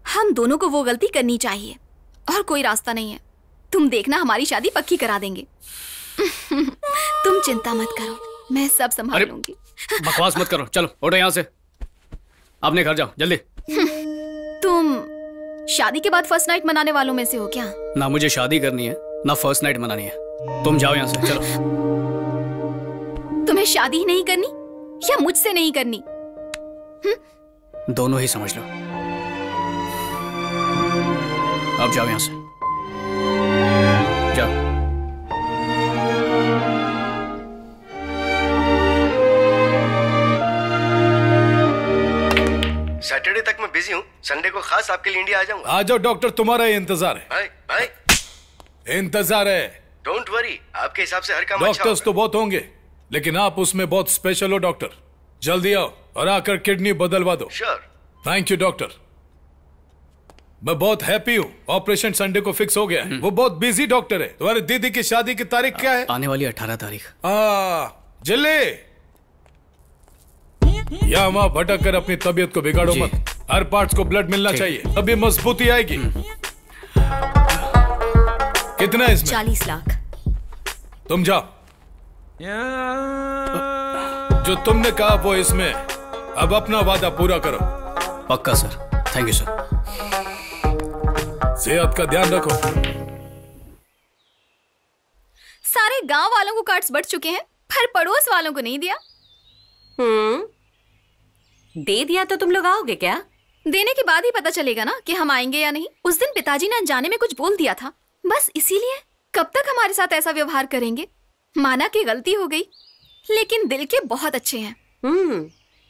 हम दोनों को वो गलती करनी चाहिए और कोई रास्ता नहीं है। तुम देखना, हमारी शादी पक्की करा देंगे। तुम चिंता मत करो, मैं सब संभाल लूंगी। बकवास मत करो, चलो उठो यहाँ से, अपने घर जाओ जल्दी। तुम शादी के बाद फर्स्ट नाइट मनाने वालों में से हो क्या? ना मुझे शादी करनी है ना फर्स्ट नाइट मनानी है। तुम जाओ यहाँ से, चलो। तुम्हें शादी नहीं करनी या मुझसे नहीं करनी? दोनों ही समझ लो। अब जाओ यहाँ से, जाओ। सैटरडे तक मैं बिजी हूँ, संडे को खास आपके लिए इंडिया आ जाऊंगा। आ जाओ डॉक्टर, तुम्हारा ही इंतजार है। भाई भाई इंतजार है। डोंट वरी, आपके हिसाब से हर काम अच्छा डॉक्टर्स तो बहुत होंगे, लेकिन आप उसमें बहुत स्पेशल हो डॉक्टर। जल्दी आओ और आकर किडनी बदलवा दो। श्योर। Thank you doctor. मैं बहुत हैप्पी हूँ, ऑपरेशन संडे को फिक्स हो गया है। वो बहुत बिजी डॉक्टर है। तुम्हारी दीदी की शादी की तारीख क्या है? आने वाली 18 तारीख। जल्दी यहाँ वहाँ भटक कर अपनी तबीयत को बिगाड़ो मत। हर पार्ट्स को ब्लड मिलना चाहिए, तभी मजबूती आएगी। कितना है इसमें? 40 लाख। तुम जाओ, जो तुमने कहा वो इसमें। अब अपना वादा पूरा करो। पक्का सर, थैंक यू सर। सेहत का ध्यान रखो। सारे गांव वालों को कार्ड्स बढ़ चुके हैं, पर पड़ोस वालों को नहीं दिया। दे दिया तो तुम लोग आओगे क्या? देने के बाद ही पता चलेगा ना कि हम आएंगे या नहीं। उस दिन पिताजी ने अनजाने में कुछ बोल दिया था, बस इसीलिए। कब तक हमारे साथ ऐसा व्यवहार करेंगे? माना कि गलती हो गई, लेकिन दिल के बहुत अच्छे हैं।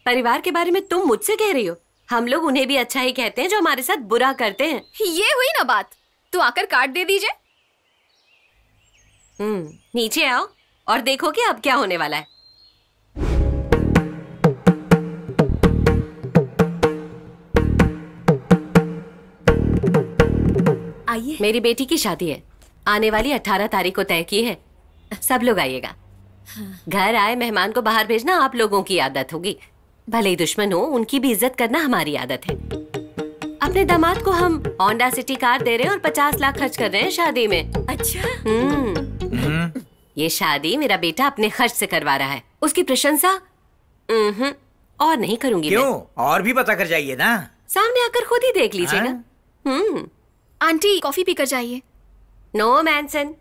परिवार के बारे में तुम मुझसे कह रही हो? हम लोग उन्हें भी अच्छा ही कहते हैं जो हमारे साथ बुरा करते हैं। ये हुई ना बात, तो आकर कार्ड दे दीजिए। नीचे आओ और देखो कि अब क्या होने वाला है। आइए। मेरी बेटी की शादी है, आने वाली 18 तारीख को तय की है। सब लोग आइएगा। घर आए मेहमान को बाहर भेजना आप लोगों की आदत होगी। भले ही दुश्मन हो, उनकी भी इज्जत करना हमारी आदत है। अपने दामाद को हम होंडा सिटी कार दे रहे हैं और 50 लाख खर्च कर रहे हैं शादी में। अच्छा। ये शादी मेरा बेटा अपने खर्च से करवा रहा है। उसकी प्रशंसा और नहीं करूंगी। क्यों? मैं। और भी पता कर जाइए ना। सामने आकर खुद ही देख लीजिएगा। आंटी कॉफी पीकर जाइए। No mention.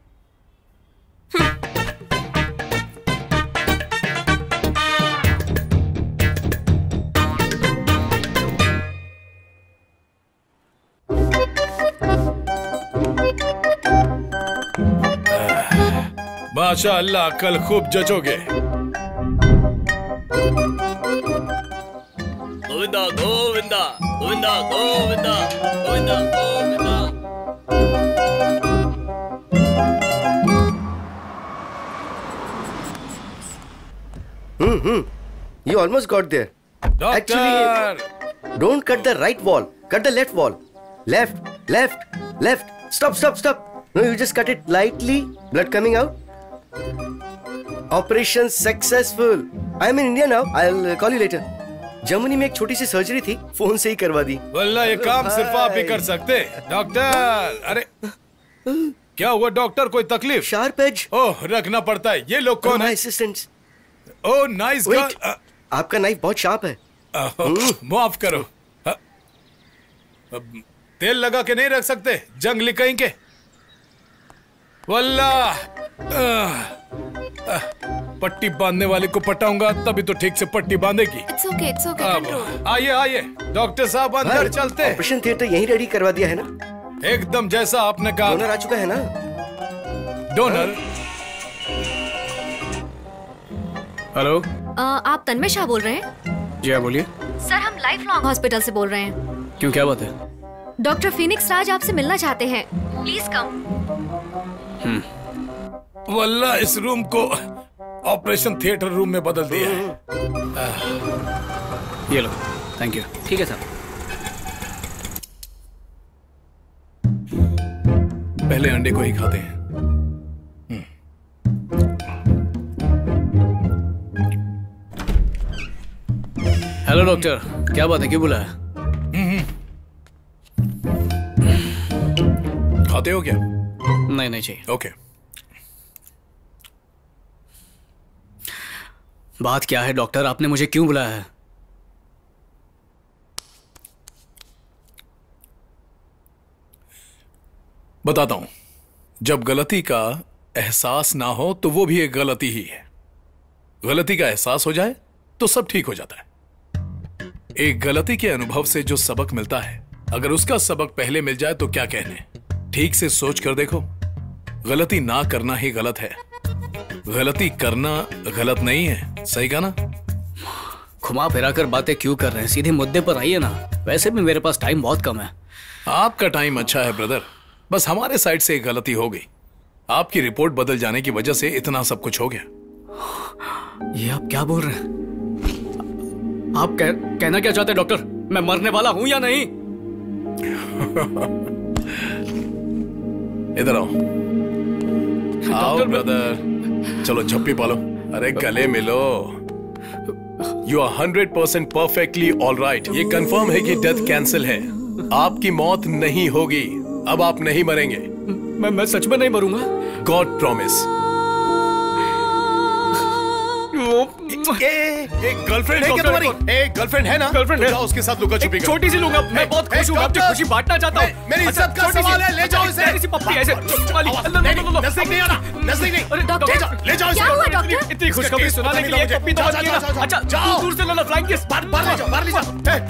माशाअल्लाह, कल खूब जचोगे। Govinda Govinda Govinda Govinda Govinda Govinda. You almost got there. Doctor! Actually, don't cut the right wall. Cut the left wall. Left, left, left. Stop, stop, stop. No, you just cut it lightly. Blood coming out. Operation successful. I am in India now. I'll call you later. Germany में एक छोटी सी surgery थी, phone से ही करवा दी। वल्ला ये काम सिर्फ आप ही कर सकते। डॉक्टर, अरे क्या हुआ डॉक्टर? कोई तकलीफ? Sharp as. ओह, रखना पड़ता है। ये लोग कौन है? असिस्टेंट्स। Oh nice girl. आपका नाइफ बहुत शार्प है। माफ करो। तेल लगा के नहीं रख सकते? जंगली कहीं के। वल्ला पट्टी बांधने वाले को पटाऊंगा तभी तो ठीक से पट्टी बांधेगी। It's okay control. आइए आइए डॉक्टर साहब अंदर चलते। ऑपरेशन थिएटर यहीं रेडी करवा दिया है ना? एकदम जैसा आपने कहा। डोनर आ चुका है ना? डोनर। हेलो, आप तन्मय शाह बोल रहे हैं? जी हाँ बोलिए। सर हम लाइफ लॉन्ग हॉस्पिटल से बोल रहे हैं। क्यों, क्या बात है? डॉक्टर फिनिक्स राज आपसे मिलना चाहते हैं, प्लीज कम। वल्ला इस रूम को ऑपरेशन थिएटर रूम में बदल दिया है। ये लो, थैंक यू। ठीक है सर। पहले अंडे को ही खाते हैं। हेलो डॉक्टर, क्या बात है, क्यों बुलाया? खाते हो क्या? नहीं चाहिए। ओके। बात क्या है डॉक्टर, आपने मुझे क्यों बुलाया है? बताता हूं। जब गलती का एहसास ना हो तो वो भी एक गलती ही है। गलती का एहसास हो जाए तो सब ठीक हो जाता है। एक गलती के अनुभव से जो सबक मिलता है, अगर उसका सबक पहले मिल जाए तो क्या कहने। ठीक से सोच कर देखो, गलती ना करना ही गलत है, गलती करना गलत नहीं है। सही कहा ना? घुमा फिरा कर बातें क्यों कर रहे हैं, सीधे मुद्दे पर आइए ना। वैसे भी मेरे पास टाइम बहुत कम है। आपका टाइम अच्छा है ब्रदर, बस हमारे साइड से एक गलती हो गई। आपकी रिपोर्ट बदल जाने की वजह से इतना सब कुछ हो गया। ये आप क्या बोल रहे हैं? आप कहना क्या चाहते हैं डॉक्टर? मैं मरने वाला हूं या नहीं? इधर आओ। आओ ब्रदर, चलो झप्पी पालो। अरे गले मिलो। You are 100% perfectly all right. ये कंफर्म है कि डेथ कैंसिल है। आपकी मौत नहीं होगी। अब आप नहीं मरेंगे। मैं सच में नहीं मरूंगा। God promise. एक गर्लफ्रेंड है क्या तुम्हारी? एक गर्लफ्रेंड है ना? गर्लफ्रेंड है। जाओ उसके साथ लुका छुपी करो। छोटी सी लूंगा। मैं बहुत खुश हूँ, आपकी खुशी बांटना चाहता हूँ। मेरी इज्जत का सवाल है, ले जाओ इसे। छोटी सी पप्पी ऐसे वाली। नजदीक नहीं आना, नजदीक नहीं। डॉक्टर, ले जाओ क्या हुआ डॉक्टर? इतनी खुशखबरी सुनाने के लिए पप्पी तो बच गई ना। अच्छा दूर से लो, फ्लाइंग किस। बाहर ले जाओ, बाहर ले जाओ।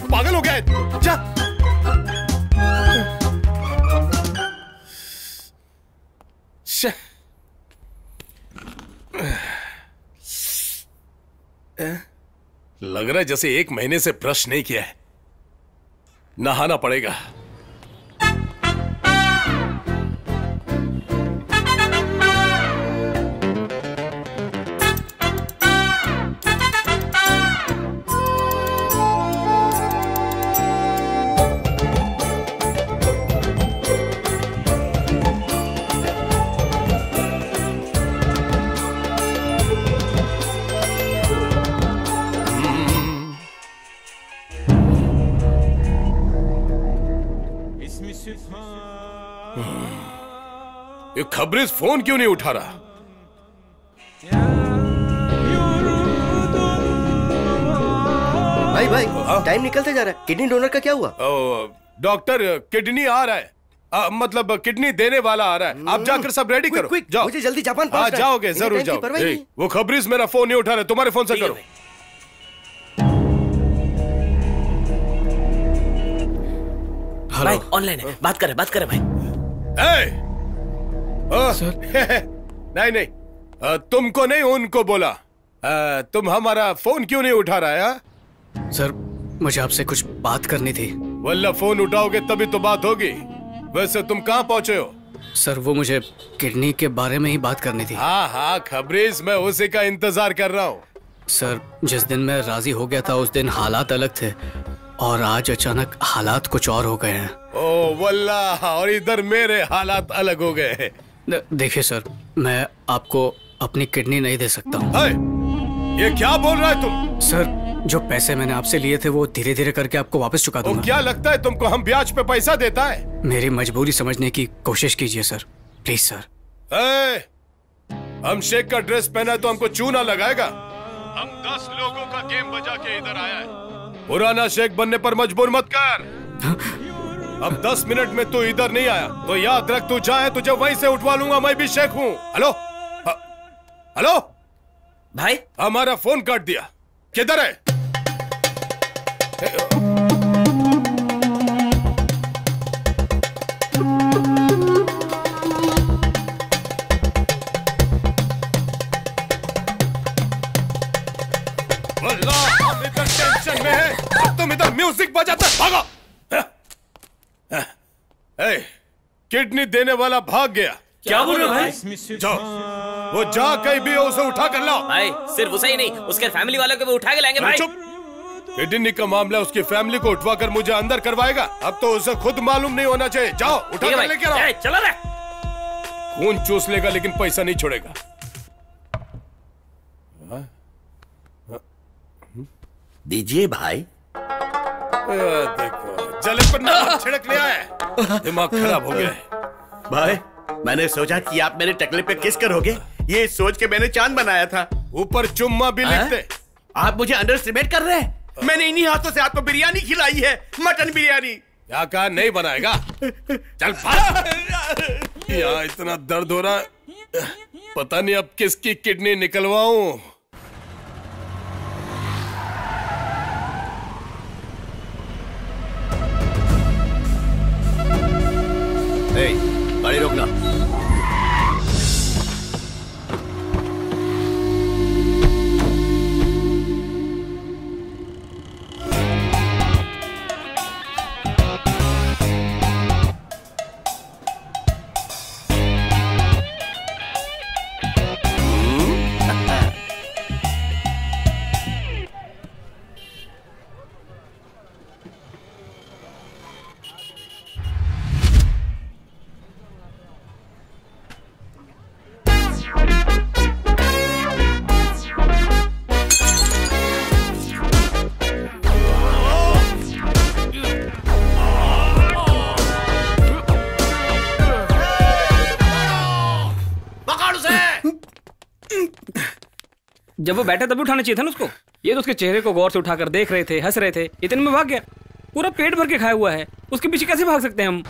पागल हो गया है। जा। लग रहा है जैसे 1 महीने से ब्रश नहीं किया है। नहाना पड़ेगा। ये खबरेज फोन क्यों नहीं उठा रहा? भाई टाइम निकलते जा रहा है। किडनी डोनर का क्या हुआ? डॉक्टर किडनी आ रहा है। मतलब किडनी देने वाला आ रहा है। आप जाकर सब रेडी करो। जाओ। मुझे जल्दी जापान हाँ जाओगे, जरूर जाओ। वो खबरीज मेरा फोन नहीं उठा रहे, तुम्हारे फोन से करो। भाई ऑनलाइन है, बात करे भाई। नहीं तुमको नहीं, उनको बोला। तुम हमारा फोन क्यों नहीं उठा रहा है? सर मुझे आपसे कुछ बात करनी थी। वल्ला फोन उठाओगे तभी तो बात होगी। वैसे तुम कहाँ पहुँचे हो? सर वो मुझे किडनी के बारे में ही बात करनी थी। हाँ खबरीज, मैं उसी का इंतजार कर रहा हूँ। सर जिस दिन मैं राजी हो गया था उस दिन हालात अलग थे, और आज अचानक हालात कुछ और हो गए हैं। ओ वल्ला, और इधर मेरे हालात अलग हो गए हैं। देखिए सर, मैं आपको अपनी किडनी नहीं दे सकता हूँ। ये क्या बोल रहा है तुम? सर जो पैसे मैंने आपसे लिए थे वो धीरे धीरे करके आपको वापस चुका दूंगा। क्या लगता है तुमको हम ब्याज पे पैसा देता है? मेरी मजबूरी समझने की कोशिश कीजिए सर, प्लीज सर। हम शेख का ड्रेस पहना है तो हमको चूना लगाएगा? हम 10 लोगों का गेम बजा के इधर आया है। पुराना शेख बनने पर मजबूर मत कर। अब 10 मिनट में तू इधर नहीं आया तो याद रख, तू चाहे तुझे वहीं से उठवा लूंगा। मैं भी शेख हूँ। हेलो हेलो, भाई हमारा फोन काट दिया, किधर है? हम इधर टेंशन में है, तुम इधर म्यूजिक बजाते भागो। किडनी देने वाला भाग गया। क्या बोल रहे हो भाई? जाओ, वो जा कहीं भी हो उसे उठा कर लाओ। भाई सिर्फ उसे ही नहीं, उसके फैमिली वालों को भी उठा के लाएंगे भाई। चुप, किडनी का मामला उसकी फैमिली को उठवा कर मुझे अंदर करवाएगा। अब तो उसे खुद मालूम नहीं होना चाहिए। जाओ उठा कर लेके आओ। चलो रे। खून चूस लेगा लेकिन पैसा नहीं छोड़ेगा। दीजिए भाई। देखो जले पर नमक छिड़क लिया है, दिमाग खराब हो गया है। भाई मैंने सोचा कि आप मेरे टकले पे किस करोगे, ये सोच के मैंने चांद बनाया था। ऊपर चुम्मा भी लिख दे। आप मुझे अंडर एस्टिमेट कर रहे हैं? मैंने इन्हीं हाथों से आपको बिरयानी खिलाई है, मटन बिरयानी। क्या कहा, नहीं बनाएगा? चल भाग। यहाँ इतना दर्द हो रहा है, पता नहीं अब किसकी किडनी निकलवाऊं। गाड़ी रोकना। जब वो बैठा तभी उठाना चाहिए था ना उसको। ये तो उसके चेहरे को गौर से उठाकर देख रहे थे, हंस रहे थे, इतने में भाग गया। पूरा पेट भर के खाया हुआ है, उसके पीछे कैसे भाग सकते हैं हम?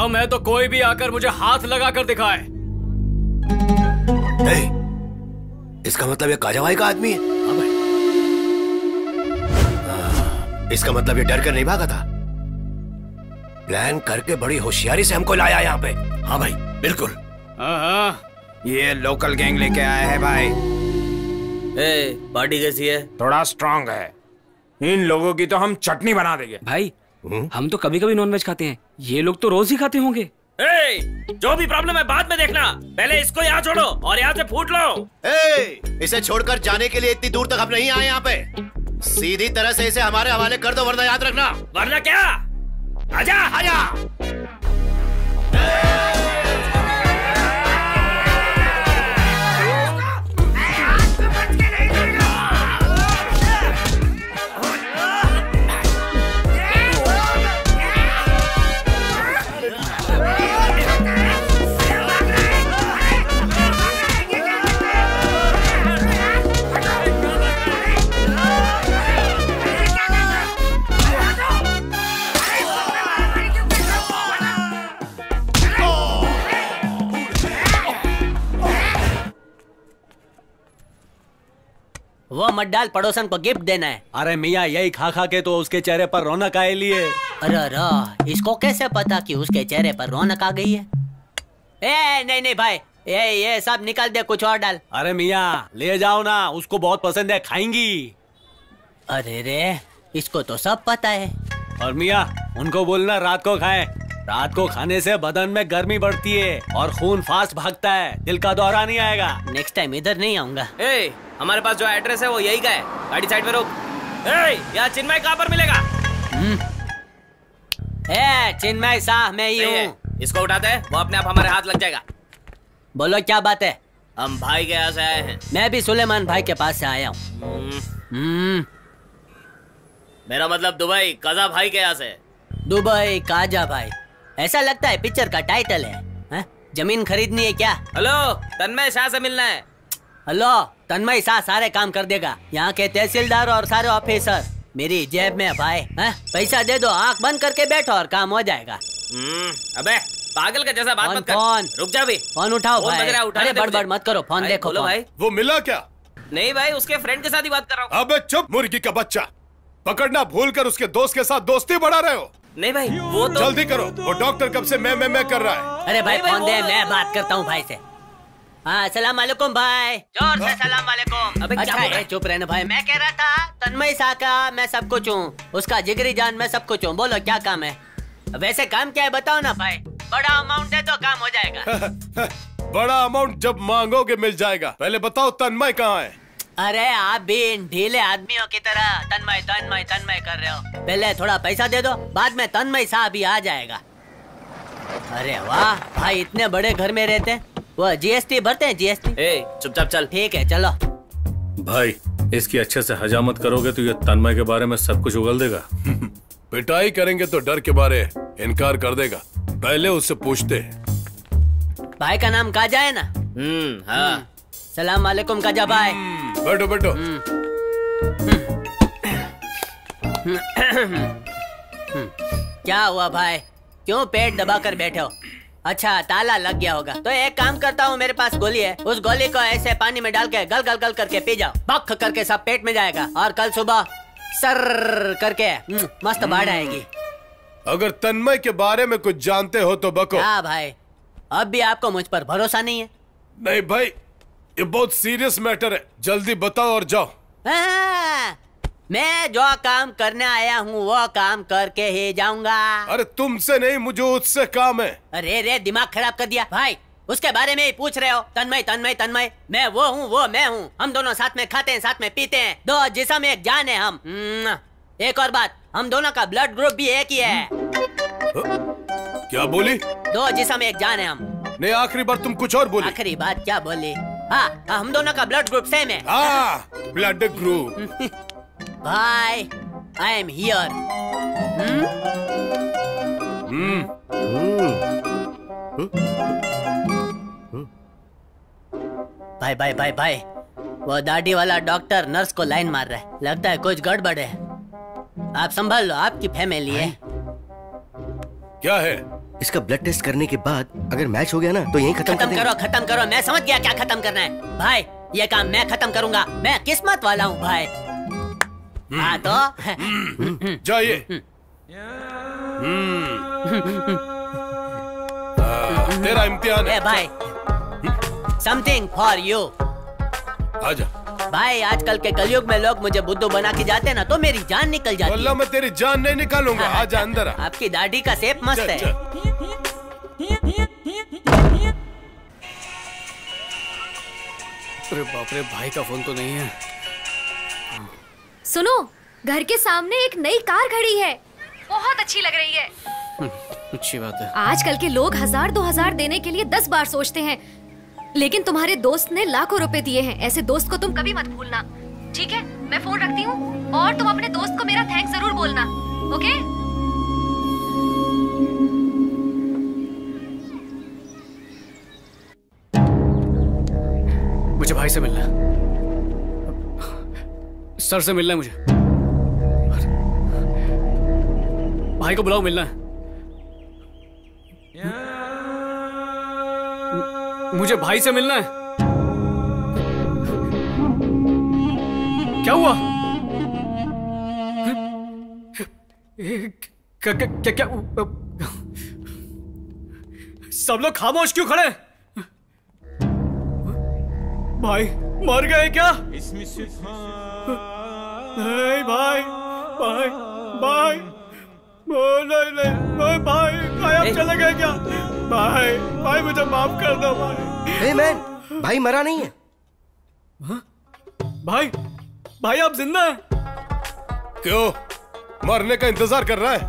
मैं तो कोई भी आकर मुझे हाथ लगा कर दिखाए। इसका मतलब ये काजावाई का आदमी है। हाँ भाई। इसका मतलब ये डर कर नहीं भागा था, प्लान करके बड़ी होशियारी से हमको लाया यहाँ पे। हाँ भाई बिल्कुल। ये लोकल गैंग लेके आया है भाई। पार्टी कैसी है? थोड़ा स्ट्रांग है। इन लोगों की तो हम चटनी बना देंगे भाई। हम तो कभी कभी नॉनवेज खाते हैं, ये लोग तो रोज ही खाते होंगे। जो भी प्रॉब्लम है बाद में देखना, पहले इसको यहाँ छोड़ो और यहाँ से फूट लो। इसे छोड़कर जाने के लिए इतनी दूर तक हम नहीं आए यहाँ पे। सीधी तरह से इसे हमारे हवाले कर दो, वरना याद रखना। वरना क्या? आजा आजा। वो मत डाल, पड़ोसन को गिफ्ट देना है। अरे मियाँ यही खा खा के तो उसके चेहरे पर रौनक आए लिए। अरे इसको कैसे पता कि उसके चेहरे पर रौनक आ गई है? नहीं नहीं भाई, ये सब निकाल दे, कुछ और डाल। अरे मियाँ ले जाओ ना, उसको बहुत पसंद है, खाएंगी। अरे रे, इसको तो सब पता है। और मियाँ उनको बोलना रात को खाएं। रात को खाने से बदन में गर्मी बढ़ती है और खून फास्ट भागता है, दिल का दौरा नहीं आएगा। नेक्स्ट टाइम इधर नहीं आऊंगा। ए, हमारे पास जो एड्रेस है वो यही का है। गाड़ी साइड में रोक। यहाँ चिन्मय कहाँ पर मिलेगा? चिन्मय साह मैं ही हूँ। इसको उठाते हैं, वो अपने आप हमारे हाथ लग जाएगा। बोलो क्या बात है? हम भाई के यहाँ से आए हैं। मैं भी सुलेमान भाई के पास से आया हूँ। मेरा मतलब दुबई काजा भाई के यहाँ से। दुबई काजा भाई, ऐसा लगता है पिक्चर का टाइटल है। जमीन खरीदनी है क्या? हेलो, तन्मय शाह से मिलना है। हेलो, तन्मय शाह सारे काम कर देगा। यहाँ के तहसीलदार और सारे ऑफिसर मेरी जेब में भाई। पैसा दे दो, आंख बंद करके बैठो और काम हो जाएगा। अबे पागल का जैसा बात मत कर। फोन रुक जा भी। फोन उठाओ भाई। अरे बड़बड़ मत करो, फोन देखो। बोलो भाई। वो मिला क्या? नहीं भाई, उसके फ्रेंड के साथ ही बात कर रहा हूँ। अबे चुप मुर्गी का बच्चा, पकड़ना भूल कर उसके दोस्त के साथ दोस्ती बढ़ा रहे हो। नहीं भाई, वो तो जल्दी करो, वो डॉक्टर कब से मैं कर रहा है। अरे भाई फोन दे, मैं बात करता हूँ भाई से। हाँ, सलाम वालेकुम भाई। जोर से सलाम वालेकुम। अबे अच्छा है, चुप रहना भाई। मैं कह रहा था तन्मय शाह का मैं सब कुछ हूँ, उसका जिगरी जान मैं सब कुछ हूँ। बोलो क्या काम है? वैसे काम क्या है बताओ ना भाई। बड़ा अमाउंट है तो काम हो जाएगा। बड़ा अमाउंट जब मांगोगे मिल जाएगा। पहले बताओ तन्मय कहाँ है? अरे आप भी इन ढीले आदमियों की तरह तन्मय तन्मय तन्मय कर रहे हो। पहले थोड़ा पैसा दे दो, बाद में तन्मय शाह भी आ जाएगा। अरे वाह भाई, इतने बड़े घर में रहते हैं। वो जीएसटी भरते हैं? जीएसटी। चुपचाप चल। ठीक है चलो। भाई इसकी अच्छे से हजामत करोगे तो ये तन्मय के बारे में सब कुछ उगल देगा। पिटाई करेंगे तो डर के बारे इनकार कर देगा। पहले उससे पूछते हैं। भाई का नाम काजा है ना? हाँ। सलाम वालेकुम काजा भाई। बैठो बैठो। क्या हुआ भाई, क्यों पेट दबाकर बैठे हो? अच्छा ताला लग गया होगा। तो एक काम करता हूँ, मेरे पास गोली है, उस गोली को ऐसे पानी में डाल के गल गल गल करके पी जाओ। बख करके सब पेट में जाएगा और कल सुबह सर करके मस्त बाढ़ आएगी। अगर तन्मय के बारे में कुछ जानते हो तो बको। हाँ भाई, अब भी आपको मुझ पर भरोसा नहीं है? नहीं भाई, ये बहुत सीरियस मैटर है, जल्दी बताओ और जाओ। मैं जो काम करने आया हूँ वो काम करके ही जाऊंगा। अरे तुमसे नहीं, मुझे उससे काम है। अरे रे दिमाग खराब कर दिया भाई, उसके बारे में ही पूछ रहे हो। तन्मय तन्मय तन्मय, मैं वो हूँ वो मैं हूँ। हम दोनों साथ में खाते हैं, साथ में पीते हैं, दो जिस्म एक जान है हम। एक और बात, हम दोनों का ब्लड ग्रुप भी एक ही है। क्या बोली? दो जिस्म एक जान है हम। नहीं, आखिरी बार तुम कुछ और बोली। आखिरी बात क्या बोली? हाँ, हम दोनों का ब्लड ग्रुप सेम है। Blood group. भाई आई एम हियर। भाई भाई भाई भाई, वो दाढ़ी वाला डॉक्टर नर्स को लाइन मार रहा है, लगता है कुछ गड़बड़ है। आप संभाल लो, आपकी फैमिली है। क्या है? इसका ब्लड टेस्ट करने के बाद अगर मैच हो गया ना तो यहीं खत्म करो। खत्म करो, मैं समझ गया क्या खत्म करना है। भाई ये काम मैं खत्म करूंगा, मैं किस्मत वाला हूँ भाई। हाँ तो जाइए। तेरा इम्तिहान है भाई। Something for you. आजा भाई, आजकल के कलयुग में लोग मुझे बुद्धू बना के जाते हैं ना तो मेरी जान निकल जाती है। वल्लाह मैं तेरी जान नहीं निकालूंगा। आजा अंदर आ। आपकी दाढ़ी का शेप मस्त है। अरे बाप रे, भाई का फोन तो नहीं है। सुनो, घर के सामने एक नई कार खड़ी है, बहुत अच्छी लग रही है। अच्छी बात है। आजकल के लोग 1000-2000 देने के लिए 10 बार सोचते हैं, लेकिन तुम्हारे दोस्त ने लाखों रुपए दिए हैं। ऐसे दोस्त को तुम कभी मत भूलना, ठीक है? मैं फोन रखती हूँ और तुम अपने दोस्त को मेरा थैंक्स जरूर बोलना, ओके? मुझे भाई से मिलना है, सर से मिलना है मुझे। भाई को बुलाओ, मिलना है मुझे। भाई से मिलना है। क्या हुआ? क्या सब लोग खामोश क्यों खड़े? भाई मर गए क्या? भाई भाई भाई भाई नहीं नहीं भाई आप चले गए क्या? भाई मुझे माफ कर दो भाई। हे मैन, भाई मरा नहीं है। भाई आप जिंदा हैं? क्यों मरने का इंतजार कर रहा है?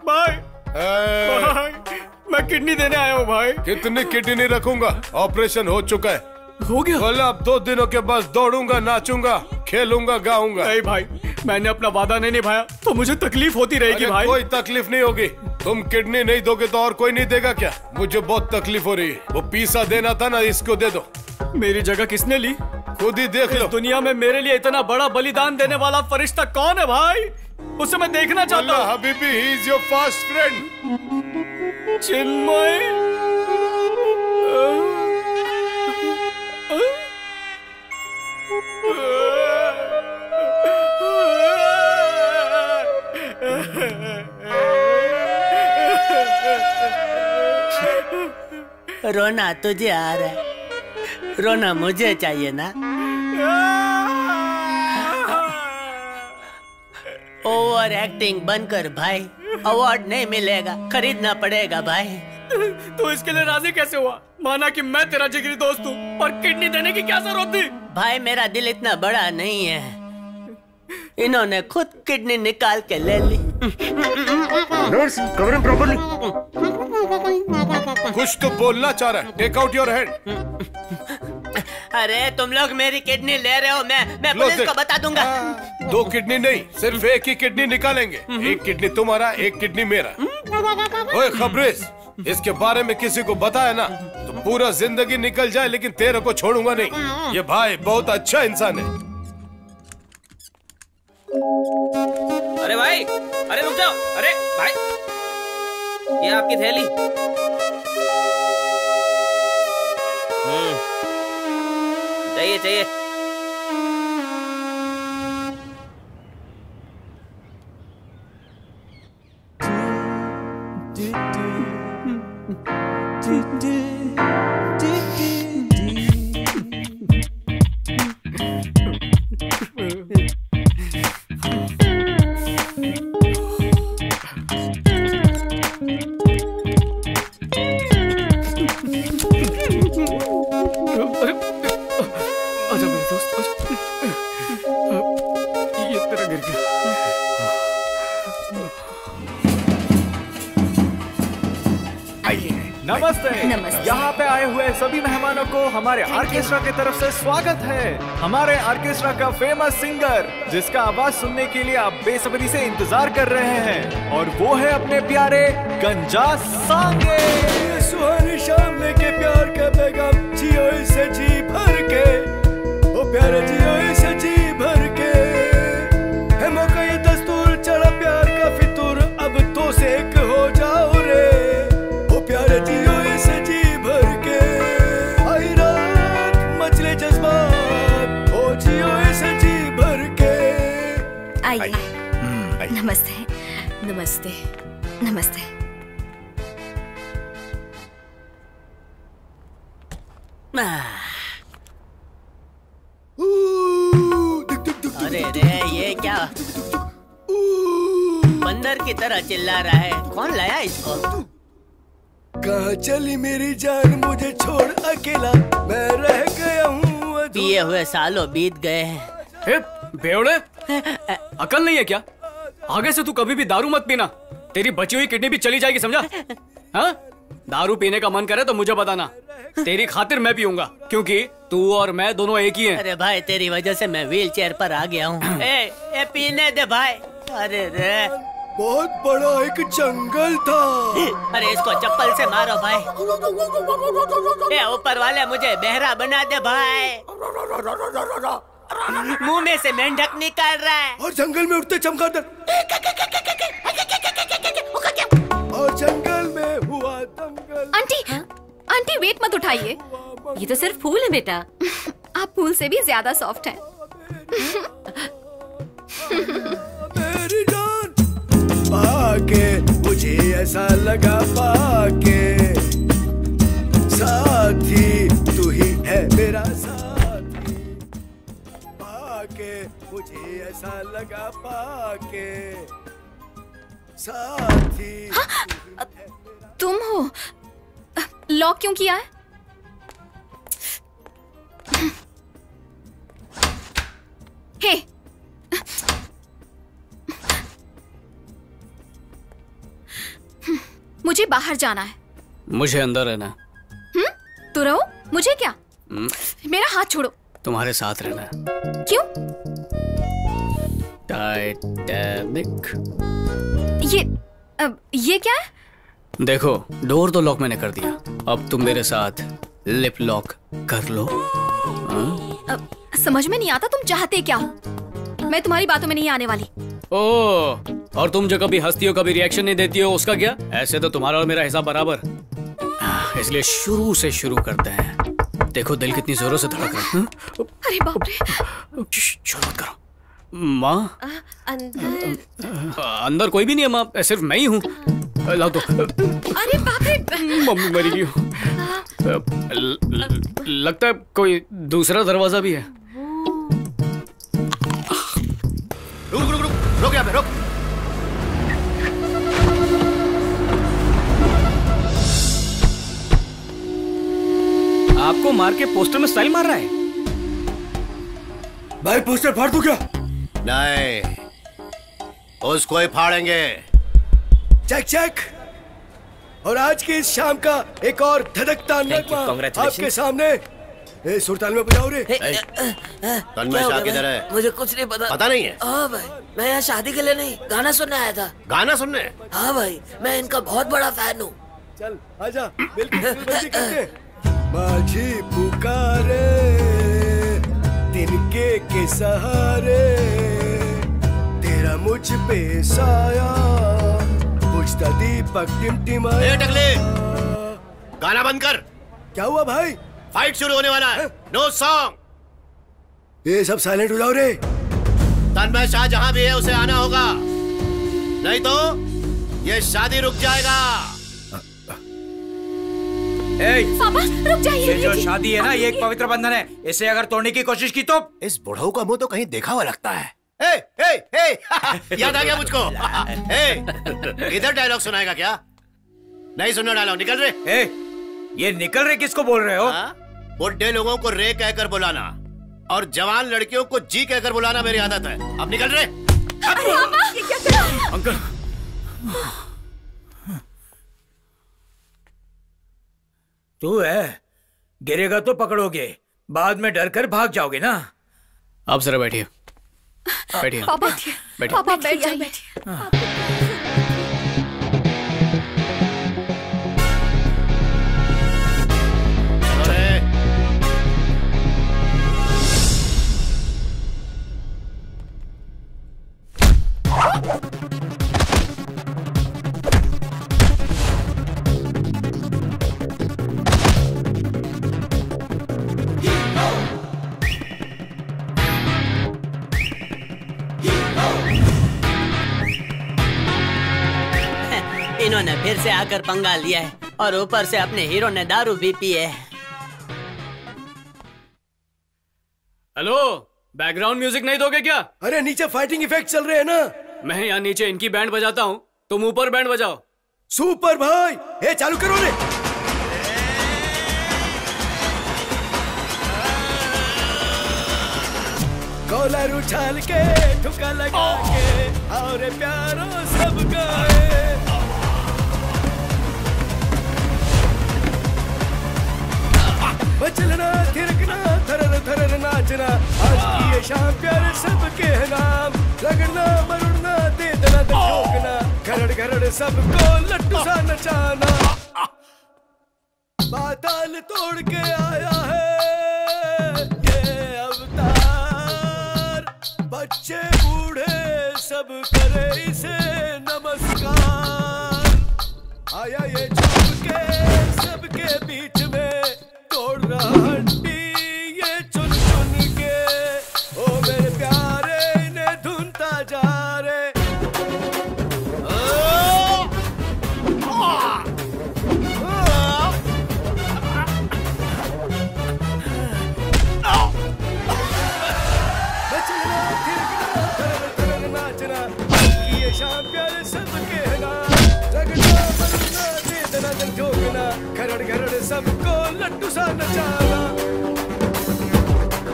भाई मैं किडनी देने आया हूँ भाई। कितनी किडनी रखूंगा? ऑपरेशन हो चुका है। हो गया? बोला अब 2 दिनों के बाद दौड़ूंगा, नाचूंगा, खेलूंगा, गाऊंगा। नहीं भाई, मैंने अपना वादा नहीं निभाया तो मुझे तकलीफ होती रहेगी भाई। कोई तकलीफ नहीं होगी। तुम किडनी नहीं दोगे तो और कोई नहीं देगा क्या? मुझे बहुत तकलीफ हो रही है। वो पीसा देना था ना, इसको दे दो। मेरी जगह किसने ली? खुद ही देख लो। दुनिया में मेरे लिए इतना बड़ा बलिदान देने वाला फरिश्ता कौन है भाई? उसे मैं देखना चाहता हूँ। हबीबी, he is your fast friend. Chinmay रोना तुझे आ रहा है, रोना मुझे चाहिए ना। ओवर एक्टिंग बनकर भाई अवार्ड नहीं मिलेगा, खरीदना पड़ेगा भाई। तो इसके लिए राजी कैसे हुआ? माना कि मैं तेरा जिगरी दोस्त हूँ, पर किडनी देने की क्या जरूरत थी? भाई मेरा दिल इतना बड़ा नहीं है, इन्होंने खुद किडनी निकाल के ले ली। Nurse, cover him properly. कुछ तो बोलना चाह रहा है। Take out your hand. अरे तुम लोग मेरी किडनी ले रहे हो, मैं पुलिस को बता दूंगा। 2 किडनी नहीं, सिर्फ एक ही किडनी निकालेंगे। एक किडनी तुम्हारा, एक किडनी मेरा। ओए खबरेज, इसके बारे में किसी को बताया ना तो पूरा जिंदगी निकल जाए, लेकिन तेरे को छोड़ूंगा नहीं। ये भाई बहुत अच्छा इंसान है। अरे भाई, अरे रुक जाओ। अरे भाई, ये आपकी थैली। चाहिए। नमस्ते। यहाँ पे आए हुए सभी मेहमानों को हमारे ऑर्केस्ट्रा की तरफ से स्वागत है। हमारे ऑर्केस्ट्रा का फेमस सिंगर जिसका आवाज सुनने के लिए आप बेसब्री से इंतजार कर रहे हैं, और वो है अपने प्यारे गंजा सांगे। सुहानी शाम लेके प्यार का पैगाम, जियो इसे जी भर के, ओ प्यारे जियो इसे जी भर के। है मौका ये दस्तूर, चढ़ा प्यार का फितूर, अब तो से एक हो जाओ रे, ओ प्यारे जियो इसे जी भर के। आई रात मचले जज्बात, ओ जियो इसे जी भर के। आइए। नमस्ते। नमस्ते। नमस्ते। अरे रे, ये क्या बंदर की तरह चिल्ला रहा है? कौन लाया इसको? कहाँ चली मेरी जान, मुझे छोड़ अकेला मैं रह गया हूँ। पिए हुए सालों बीत गए हैं। बेवड़े, अकल नहीं है क्या? आगे से तू कभी भी दारू मत पीना, तेरी बची हुई किडनी भी चली जाएगी, समझा? हाँ? दारू पीने का मन करे तो मुझे बताना, तेरी खातिर मैं पीऊंगा, क्योंकि तू और मैं दोनों एक ही हैं। अरे भाई, तेरी वजह से मैं व्हील चेयर पर आ गया हूँ। ए पीने दे भाई। अरे रे, बहुत बड़ा एक जंगल था। अरे इसको चप्पल से मारो भाई। ए ऊपर वाले मुझे बहरा बना दे भाई। मुंह में से मेंढक निकाल रहा है। और जंगल में उठते चमगादड़, और जंगल में हुआ दंगल। आंटी वेट मत उठाइए, ये तो सिर्फ फूल है बेटा। आप फूल से भी ज्यादा सॉफ्ट हैं। मेरी जान पाके मुझे ऐसा लगा, पाके साथी तू ही है मेरा साथी, पाके मुझे ऐसा लगा, पाके साथी। हाँ, तुम हो? लॉक क्यों किया है? हे, मुझे बाहर जाना है। मुझे अंदर रहना है। तो रहो, मुझे क्या? मेरा हाथ छोड़ो। तुम्हारे साथ रहना है। क्यों? टाइटैनिक। ये क्या है? देखो, डोर तो लॉक मैंने कर दिया, अब तुम मेरे साथ लिप लॉक कर लो। समझ में नहीं आता तुम चाहते क्या हो? मैं तुम्हारी बातों में नहीं आने वाली। ओह, और तुम जो कभी हंसती हो कभी रिएक्शन नहीं देती हो, उसका क्या? ऐसे तो तुम्हारा और मेरा हिसाब बराबर, इसलिए शुरू से शुरू करते हैं। देखो दिल कितनी जोरों से धड़क रहा है। अरे बाप रे, शोर मत करो। माँ अंदर अंदर कोई भी नहीं है माँ, सिर्फ मैं ही हूँ। लाओ तो। अरे बाप रे, मम्मी मरी गई। लगता है कोई दूसरा दरवाजा भी है। रुक रुक रुक रुक, यहाँ पे रुक। आपको मार के पोस्टर में स्टाइल मार रहा है। भाई पोस्टर फाड़ दूं क्या? नहीं, उसको ही फाड़ेंगे। Check check. और आज की इस शाम का एक और धधकता नगमा आपके सामने। ए, सुरताल में बजाओ रे। तन्मय शाह किधर है? मुझे कुछ नहीं पता। पता नहीं है? हाँ भाई, मैं यहाँ शादी के लिए नहीं, गाना सुनने आया था। गाना सुनने? हाँ भाई, मैं इनका बहुत बड़ा फैन हूँ। चल आजा, बिल्कुल। माझी पुकारे तिनके के सहारे, तेरा मुझ पे साया, बुझता दीपक टिमटिमाया। टकले, गाना बंद कर। क्या हुआ भाई? फाइट शुरू होने वाला है। No song. ये सब साइलेंट हो जाओ रे। तन्मय शाह जहां भी है उसे आना होगा, नहीं तो ये शादी रुक जाएगा। पापा रुक जाइए। ये जो शादी है ना, ये एक पवित्र बंधन है, इसे अगर तोड़ने की कोशिश की तो। इस बुढ़ऊ का मुंह तो कहीं देखा हुआ लगता है। ए, ए, ए, याद आ गया मुझको। ए, इधर डायलॉग सुनाएगा क्या? नहीं सुनना डायलॉग, निकल रहे। ए, ये निकल रहे किसको बोल रहे हो? बुढ़े लोगों को रे कहकर बुलाना और जवान लड़कियों को जी कहकर बुलाना मेरी आदत है। अब निकल रहे। अंकल, तू है, गिरेगा तो पकड़ोगे, बाद में डर कर भाग जाओगे ना। आप जरा बैठिए। बैठिए पापा, बैठिए। पापा बैठ जाइए। इन्होंने फिर से आकर पंगा लिया है और ऊपर से अपने हीरो ने दारू भी पी है। हेलो, बैकग्राउंड म्यूजिक नहीं दोगे क्या? अरे नीचे फाइटिंग इफेक्ट चल रहे हैं ना। मैं यहाँ नीचे इनकी बैंड बजाता हूँ, तुम ऊपर बैंड बजाओ। सुपर भाई, ए चालू करो रे। कॉलर उछाल के ठुका लगा के और प्यारो सब गाए। चलना थिरकना थरर थरर नाचना, आज की ये शाम प्यारे सबके है नाम। रगड़ना मरुड़ना दे देना ठोकना, घरड़ घरड़ सबको लट्टू सा नचाना। बादल तोड़ के आया है ये अवतार, बच्चे बूढ़े सब करे इसे नमस्कार। आया ये झुक के सबके बीच में, तोड़ रहा हड्डी ये चुन चुन के। ओ मेरे प्यारे इन्हें धुनता जा रे। बचना थिरकना थरर थरर नाचना, ये शाम प्यारे सबके पलंग ठोकना, घरड़ घरड़ सबको लड्डू सा नचाना।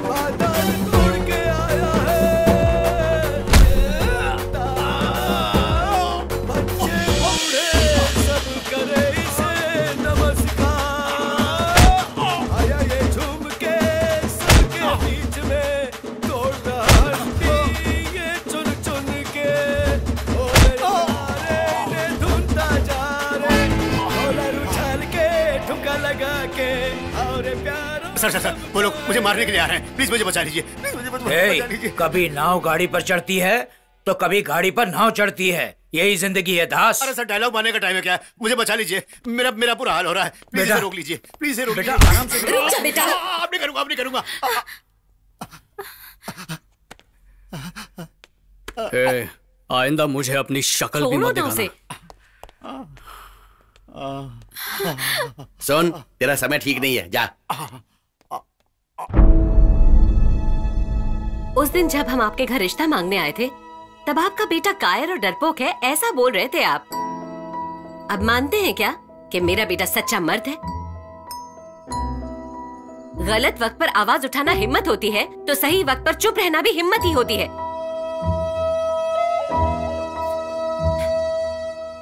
बादल तोड़ के आया है, बच्चे बूढ़े सब करे इसे नमस्कार। आया ये झूम के सबके बीच में, तोड़ रहा हड्डी ये चुन चुन के। ओ मेरे प्यारे ने ढूंढता जा रे, डॉलर उछाल के ठुमका लगा के। और प्यारो सर सर सर, वो लोग मुझे मारने के लिए आ रहे हैं, प्लीज मुझे बचा लीजिए, प्लीज मुझे बचा लीजिए। कभी नाव गाड़ी पर चढ़ती है तो कभी गाड़ी पर नाव चढ़ती है, यही जिंदगी है दास। अरे सर, डायलॉग मारने का टाइम है क्या? मुझे बचा लीजिए, मेरा मेरा बुरा हाल हो रहा है, प्लीज बेटा, इसे रोक लीजिए, प्लीज इसे रोक बेटा, लीजिए। आराम से रुक जा बेटा। अब नहीं करूंगा, अब नहीं करूंगा। आइंदा मुझे अपनी शक्ल भी मत दिखाना। सुन, तेरा समय ठीक नहीं है, जा। उस दिन जब हम आपके घर रिश्ता मांगने आए थे, तब आपका बेटा कायर और डरपोक है ऐसा बोल रहे थे आप। अब मानते हैं क्या कि मेरा बेटा सच्चा मर्द है? गलत वक्त पर आवाज उठाना हिम्मत होती है, तो सही वक्त पर चुप रहना भी हिम्मत ही होती है।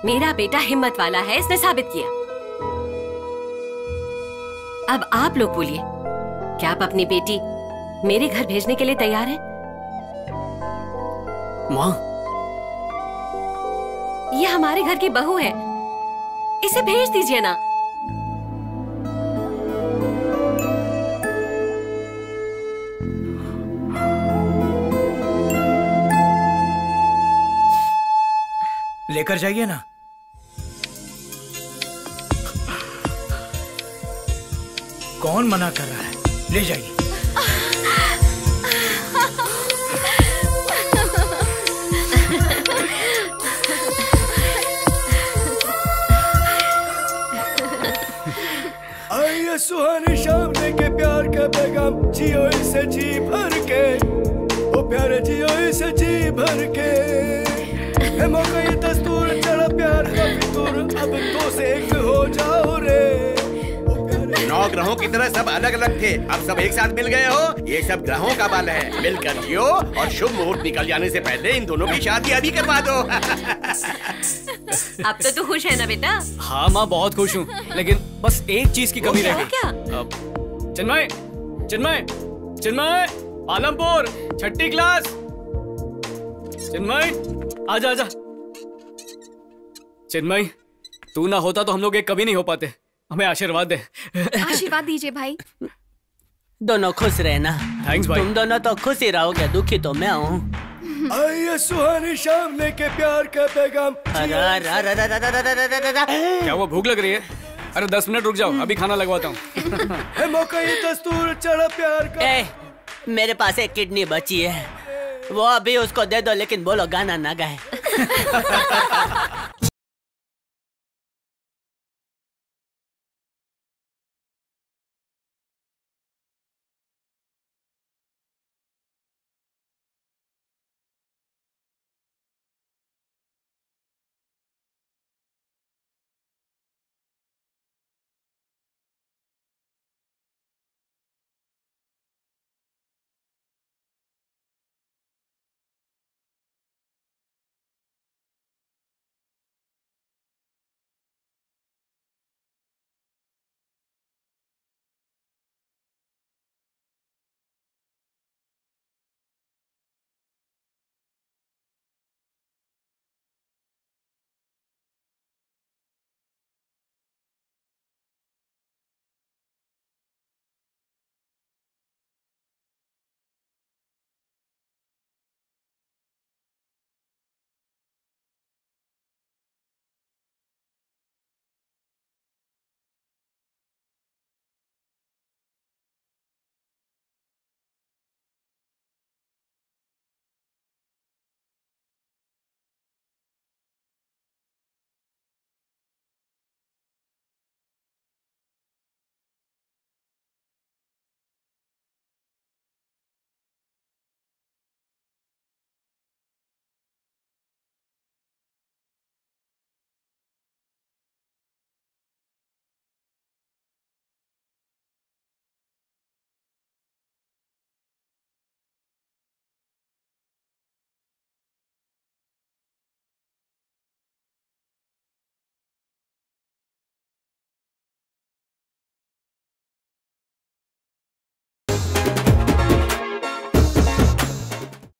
मेरा बेटा हिम्मत वाला है, इसने साबित किया। अब आप लोग बोलिए, क्या आप अपनी बेटी मेरे घर भेजने के लिए तैयार हैं? माँ, ये हमारे घर की बहू है, इसे भेज दीजिए ना। लेकर जाइए ना। कौन मना कर रहा है? ले जाइए। आइए सुहानी शाम लेके प्यार का पैगाम, जियो इसे जी भर के। ओ प्यारे जियो इसे जी भर के। है मौका ये दस्तूर, चढ़ा प्यार का फितूर, अब तो से एक हो जाओ रे। 9 ग्रहों की तरह सब अलग अलग थे, अब सब एक साथ मिल गए हो। ये सब ग्रहों का बल है, मिलकर जियो और शुभ मुहूर्त निकल जाने से पहले इन दोनों की शादी अभी करवा दो। अब तो तू खुश है ना बेटा? हाँ माँ, बहुत खुश हूँ, लेकिन बस एक चीज की कमी रह गई। क्या? चिन्मय, चिन्मय, चिन्मय, आलमपुर, 6ठी क्लास। चिन्मय, आजा आजा। चिन्मय, तू ना होता तो हम लोग एक कभी नहीं हो पाते। हमें आशीर्वाद दे। आशीर्वाद दीजिए भाई। दोनों खुश रहना। थैंक्स भाई। तुम दोनों तो खुश ही रहोगे, दुखी तो मैं हूँ। आइए सुहानी शाम लेके प्यार का पैगाम। क्या वो भूख लग रही है? अरे 10 मिनट रुक जाओ, अभी खाना लगवाता हूँ। है मौका ये दस्तूर, चढ़ा प्यार का। मेरे पास एक किडनी बची है, वो अभी उसको दे दो, लेकिन बोलो गाना ना गाए। है।